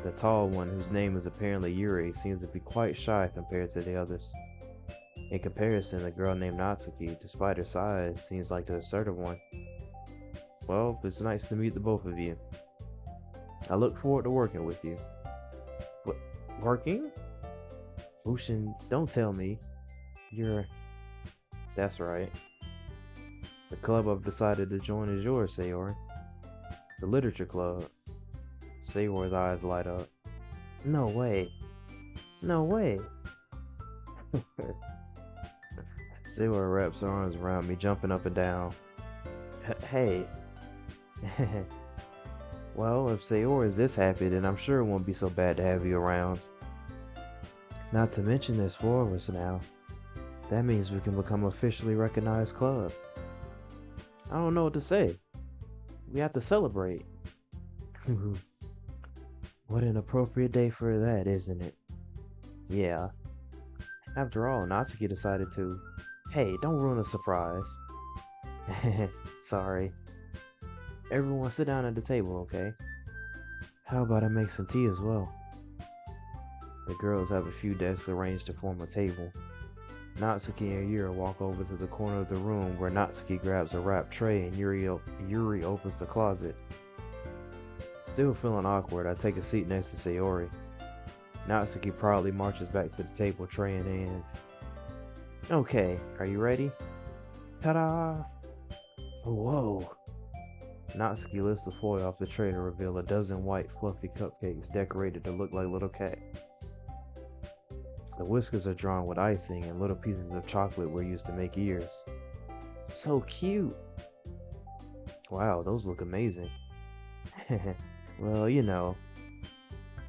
The tall one, whose name is apparently Yuri, seems to be quite shy compared to the others. In comparison, the girl named Natsuki, despite her size, seems like the assertive one. Well, it's nice to meet the both of you. I look forward to working with you. What? Working? Bushin, don't tell me. You're... That's right. The club I've decided to join is yours, Sayori. The literature club. Sayori's eyes light up. No way. No way. Sayori wraps her arms around me, jumping up and down. Hey. Well, if Sayori is this happy, then I'm sure it won't be so bad to have you around. Not to mention there's 4 of us now. That means we can become an officially recognized club. I don't know what to say. We have to celebrate. What an appropriate day for that, isn't it? Yeah. After all, Natsuki decided to... Hey, don't ruin the surprise. Sorry. Everyone sit down at the table, okay? How about I make some tea as well? The girls have a few desks arranged to form a table. Natsuki and Yuri walk over to the corner of the room where Natsuki grabs a wrapped tray and Yuri opens the closet. Still feeling awkward, I take a seat next to Sayori. Natsuki proudly marches back to the table, tray in hand. Okay, are you ready? Ta-da! Whoa! Natsuki lifts the foil off the tray to reveal a dozen white, fluffy cupcakes decorated to look like little cats. The whiskers are drawn with icing and little pieces of chocolate were used to make ears. So cute! Wow, those look amazing. Well, you know.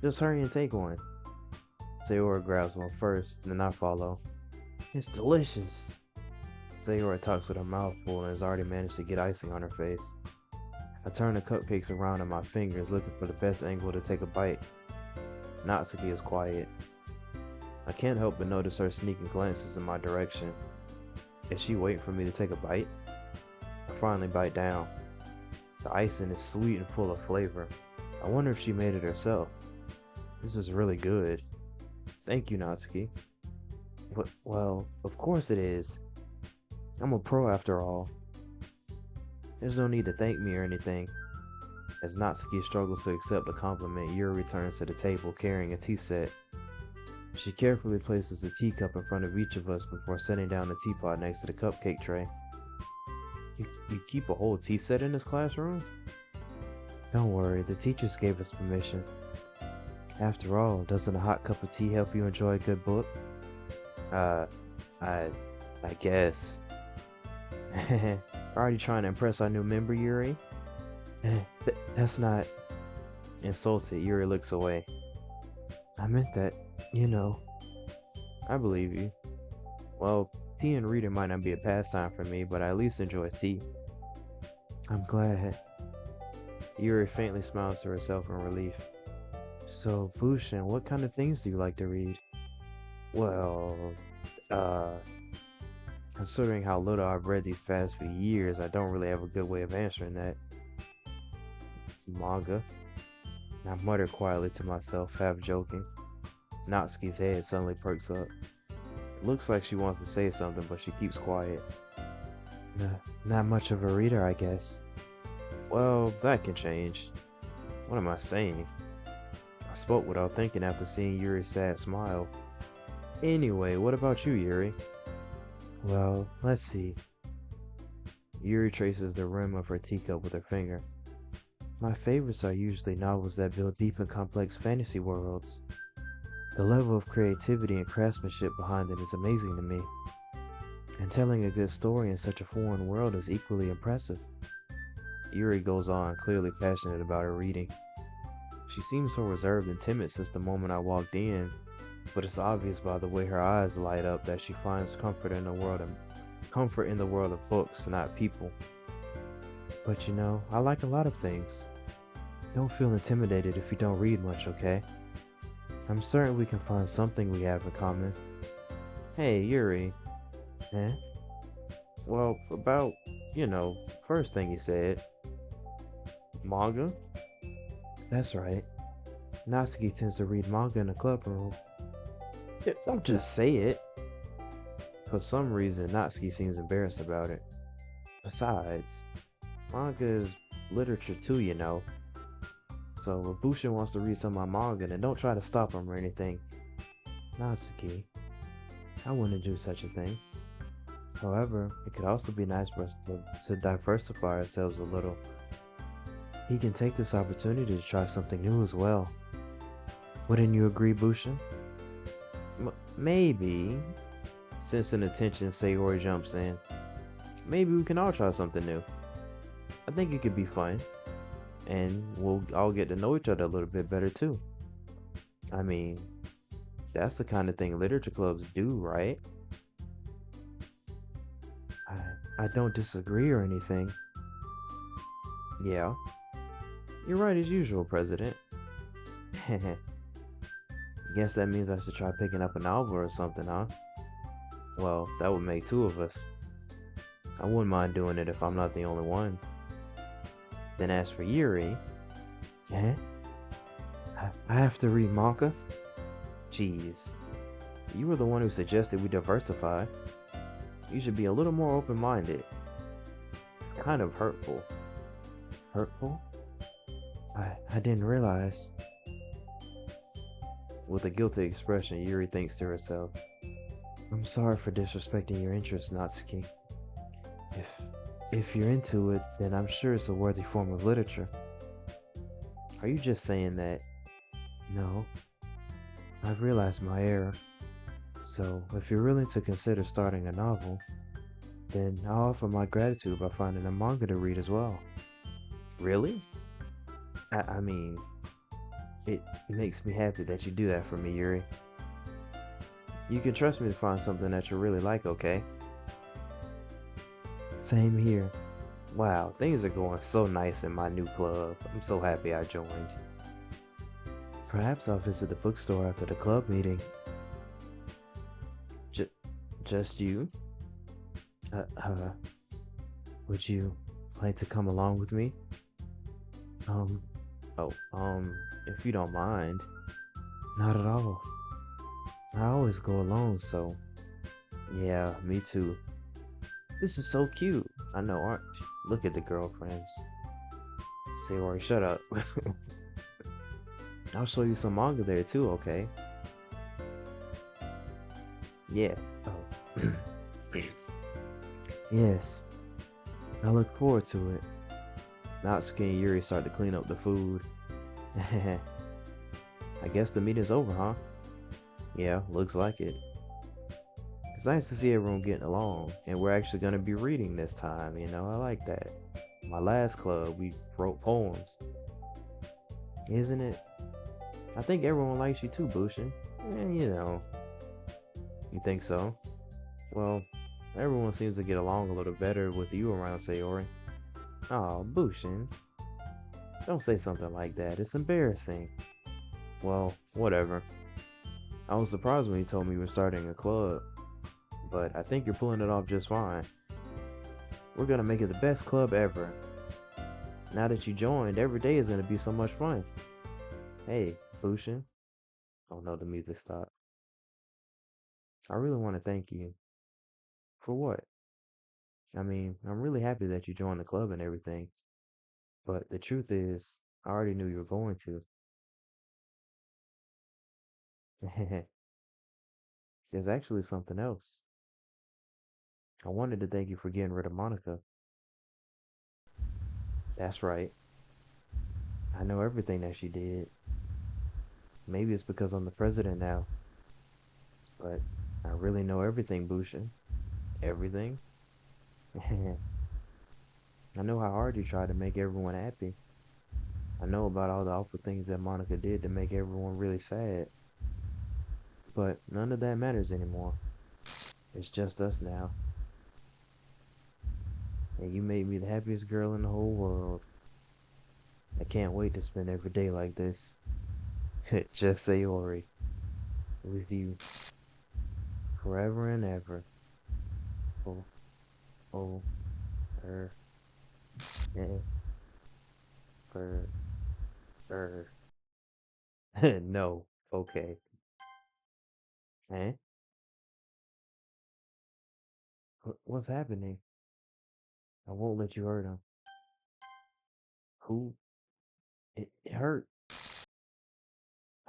Just hurry and take one. Sayori grabs one first, then I follow. It's delicious! Sayori talks with her mouth full and has already managed to get icing on her face. I turn the cupcakes around in my fingers, looking for the best angle to take a bite. Natsuki is quiet. I can't help but notice her sneaking glances in my direction. Is she waiting for me to take a bite? I finally bite down. The icing is sweet and full of flavor. I wonder if she made it herself. This is really good. Thank you, Natsuki. Well, of course it is. I'm a pro after all. There's no need to thank me or anything. As Natsuki struggles to accept the compliment, Yuri returns to the table carrying a tea set. She carefully places a teacup in front of each of us before setting down the teapot next to the cupcake tray. You keep a whole tea set in this classroom? Don't worry, the teachers gave us permission. After all, doesn't a hot cup of tea help you enjoy a good book? I guess. Are you trying to impress our new member, Yuri? That's not... Insulted, Yuri looks away. I meant that, you know. I believe you. Well, tea and reading might not be a pastime for me, but I at least enjoy tea. I'm glad. Yuri faintly smiles to herself in relief. So, Bushin, what kind of things do you like to read? Well, considering how little I've read these past few years, I don't really have a good way of answering that. Manga. I mutter quietly to myself, half joking. Natsuki's head suddenly perks up. It looks like she wants to say something, but she keeps quiet. Not much of a reader, I guess. Well, that can change. What am I saying? I spoke without thinking after seeing Yuri's sad smile. Anyway, what about you, Yuri? Well, let's see. Yuri traces the rim of her teacup with her finger. My favorites are usually novels that build deep and complex fantasy worlds. The level of creativity and craftsmanship behind them is amazing to me. And telling a good story in such a foreign world is equally impressive. Yuri goes on, clearly passionate about her reading. She seems so reserved and timid since the moment I walked in, but it's obvious by the way her eyes light up that she finds comfort in the world of books, not people. But you know, I like a lot of things. Don't feel intimidated if you don't read much, okay? I'm certain we can find something we have in common. Hey, Yuri. Eh? Well, about, first thing you said. Manga? That's right. Natsuki tends to read manga in the club room. Yeah, don't just say it. For some reason, Natsuki seems embarrassed about it. Besides, manga is literature too, you know. So if Bushin wants to read some of my manga, then don't try to stop him or anything. Natsuki, I wouldn't do such a thing. However, it could also be nice for us to diversify ourselves a little. He can take this opportunity to try something new as well. Wouldn't you agree, Bushin? Maybe. Sensing attention, Sayori jumps in. Maybe we can all try something new. I think it could be fun. And we'll all get to know each other a little bit better too. I mean, that's the kind of thing literature clubs do, right? I don't disagree or anything. Yeah, you're right as usual, President. Guess that means I should try picking up a novel or something, huh? Well, that would make two of us. I wouldn't mind doing it if I'm not the only one. Then as for Yuri, eh? I have to read manga? Jeez. You were the one who suggested we diversify. You should be a little more open-minded. It's kind of hurtful. Hurtful? I didn't realize. With a guilty expression, Yuri thinks to herself, I'm sorry for disrespecting your interests, Natsuki. If you're into it, then I'm sure it's a worthy form of literature. Are you just saying that? No. I've realized my error. So, if you're willing to consider starting a novel, then I'll offer my gratitude by finding a manga to read as well. Really? I mean, it makes me happy that you do that for me, Yuri. You can trust me to find something that you really like, okay? Same here. Wow, things are going so nice in my new club. I'm so happy I joined. Perhaps I'll visit the bookstore after the club meeting. J- just you? Uh, uh, would you like to come along with me? Um, oh, if you don't mind. Not at all. I always go alone, so. Yeah, me too. This is so cute. I know, aren't you? Look at the girlfriends. Sayori, shut up. I'll show you some manga there too, okay? Yeah. Oh. Yes. I look forward to it. Natsuki and Yuri start to clean up the food. I guess the meeting's over, huh? Yeah, looks like it. It's nice to see everyone getting along, and we're actually gonna be reading this time, I like that. My last club, we wrote poems. Isn't it? I think everyone likes you too, Bushin. You think so? Well, everyone seems to get along a little better with you around, Sayori. Oh, Bushin. Don't say something like that. It's embarrassing. Well, whatever. I was surprised when you told me you were starting a club, but I think you're pulling it off just fine. We're gonna make it the best club ever. Now that you joined, every day is gonna be so much fun. Hey, Bushin. Oh no, the music stopped. I really want to thank you. For what? I mean, I'm really happy that you joined the club and everything, but the truth is, I already knew you were going to. There's actually something else. I wanted to thank you for getting rid of Monica. That's right. I know everything that she did. Maybe it's because I'm the president now, but I really know everything, Bushin. Everything. I know how hard you tried to make everyone happy. I know about all the awful things that Monica did to make everyone really sad. But none of that matters anymore. It's just us now. And you made me the happiest girl in the whole world. I can't wait to spend every day like this. Just say Ori, with you forever and ever. Oh, oh, er, eh, er, er. No, okay. Eh? What's happening? I won't let you hurt him. Who? It hurt.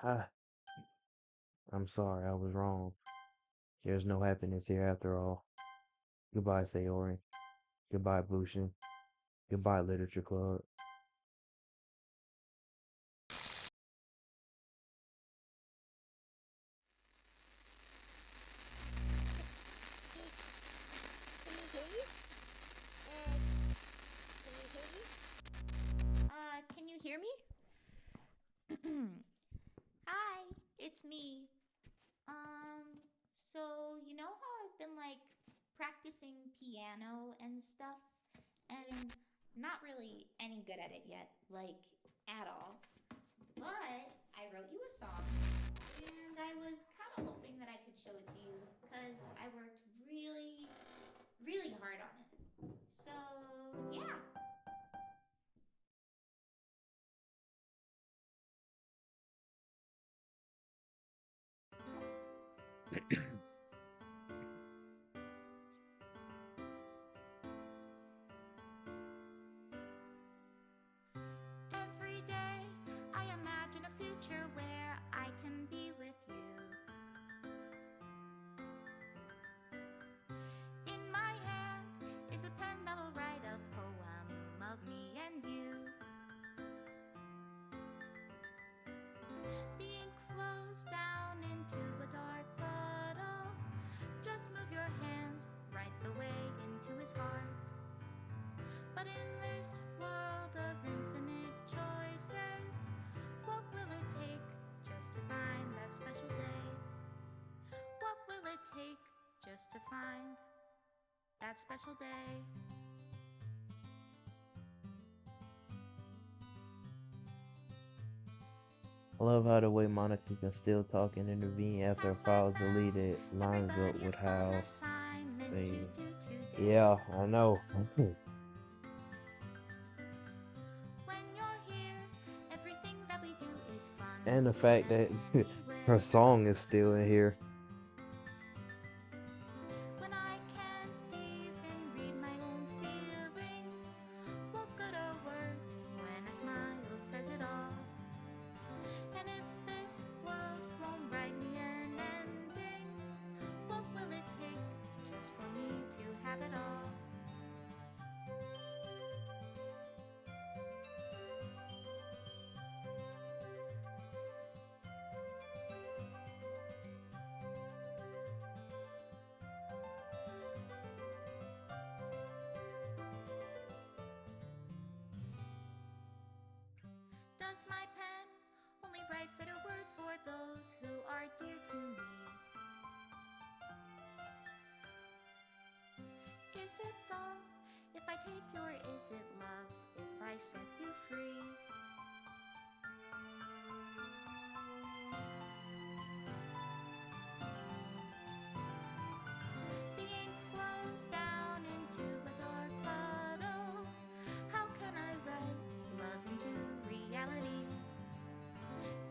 Ah, I'm sorry, I was wrong. There's no happiness here after all. Goodbye, Sayori. Goodbye, Bushin. Goodbye, Literature Club. Can you hear me? Can you hear me? Can you hear me? Hi, it's me. So you know how I've been like practicing piano and stuff, Yeah. and not really any good at it yet, like at all. But I wrote you a song, and I was kind of hoping that I could show it to you because I worked really, really hard on it. So yeah. Every day I imagine a future where I can be with you. In my hand is a pen that will write a poem of me and you. The ink flows down into a dark puddle. Just move your hand right the way into his heart. But in this world of infinite choices, what will it take just to find that special day? What will it take just to find that special day? I love how the way Monica can still talk and intervene after a Have I file is found deleted lines up everybody a with fun how assignment to they. do today? Yeah, I know. When you're here, everything that we do is fun And the here fact and that her anywhere. song is still in here. When I can't even read my own feelings, what good are words when a smile says it all? And if this world won't write me an ending, what will it take just for me to have it all? Does my pen only write bitter words for those who are dear to me? Is it love if I take your is it love if I set you free? The ink flows down into a dark puddle. How can I write love into reality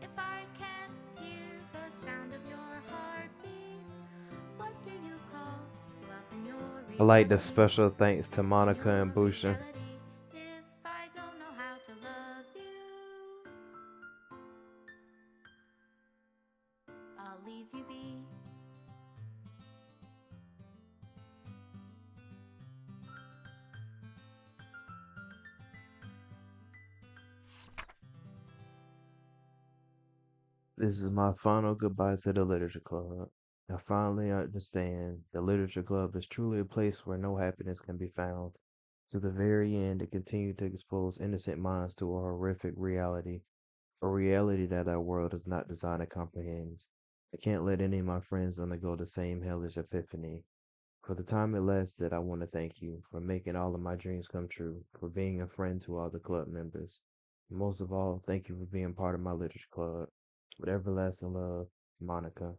if I can't hear the sound of your heartbeat? What do you call love in your I like the reality? special thanks to In Monica your and Bushin. reality, if I don't know how to love you, I'll leave you be. This is my final goodbye to the Literature Club. I finally understand the Literature Club is truly a place where no happiness can be found. To the very end, it continued to expose innocent minds to a horrific reality, a reality that our world is not designed to comprehend. I can't let any of my friends undergo the same hellish epiphany. For the time it lasted, I want to thank you for making all of my dreams come true, for being a friend to all the club members, Most of all, thank you for being part of my literature club. With everlasting love, Monica.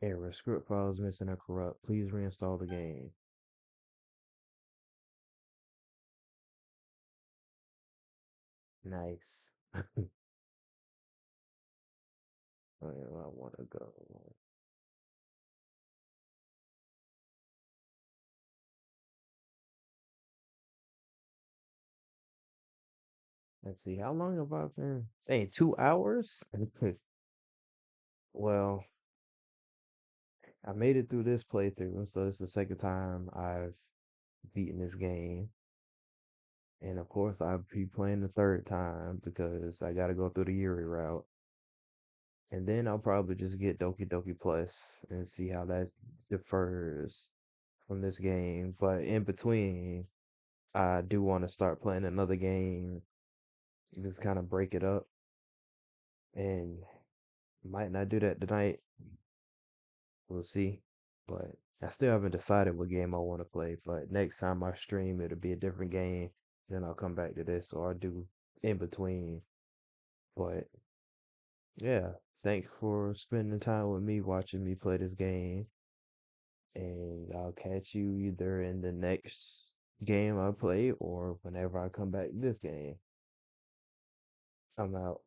Error. Script files missing or corrupt. Please reinstall the game. Nice. Where do I want to go? Let's see. How long have I been? Hey, 2 hours? Well, I made it through this playthrough, so it's the second time I've beaten this game. And of course, I'll be playing the third time because I got to go through the Yuri route. And then I'll probably just get Doki Doki Plus and see how that differs from this game. But in between, I do want to start playing another game, just kind of break it up. And might not do that tonight. We'll see. But I still haven't decided what game I want to play. But next time I stream, it'll be a different game. Then I'll come back to this, or I'll do in between. But yeah, thanks for spending time with me watching me play this game. And I'll catch you either in the next game I play or whenever I come back to this game. I'm out.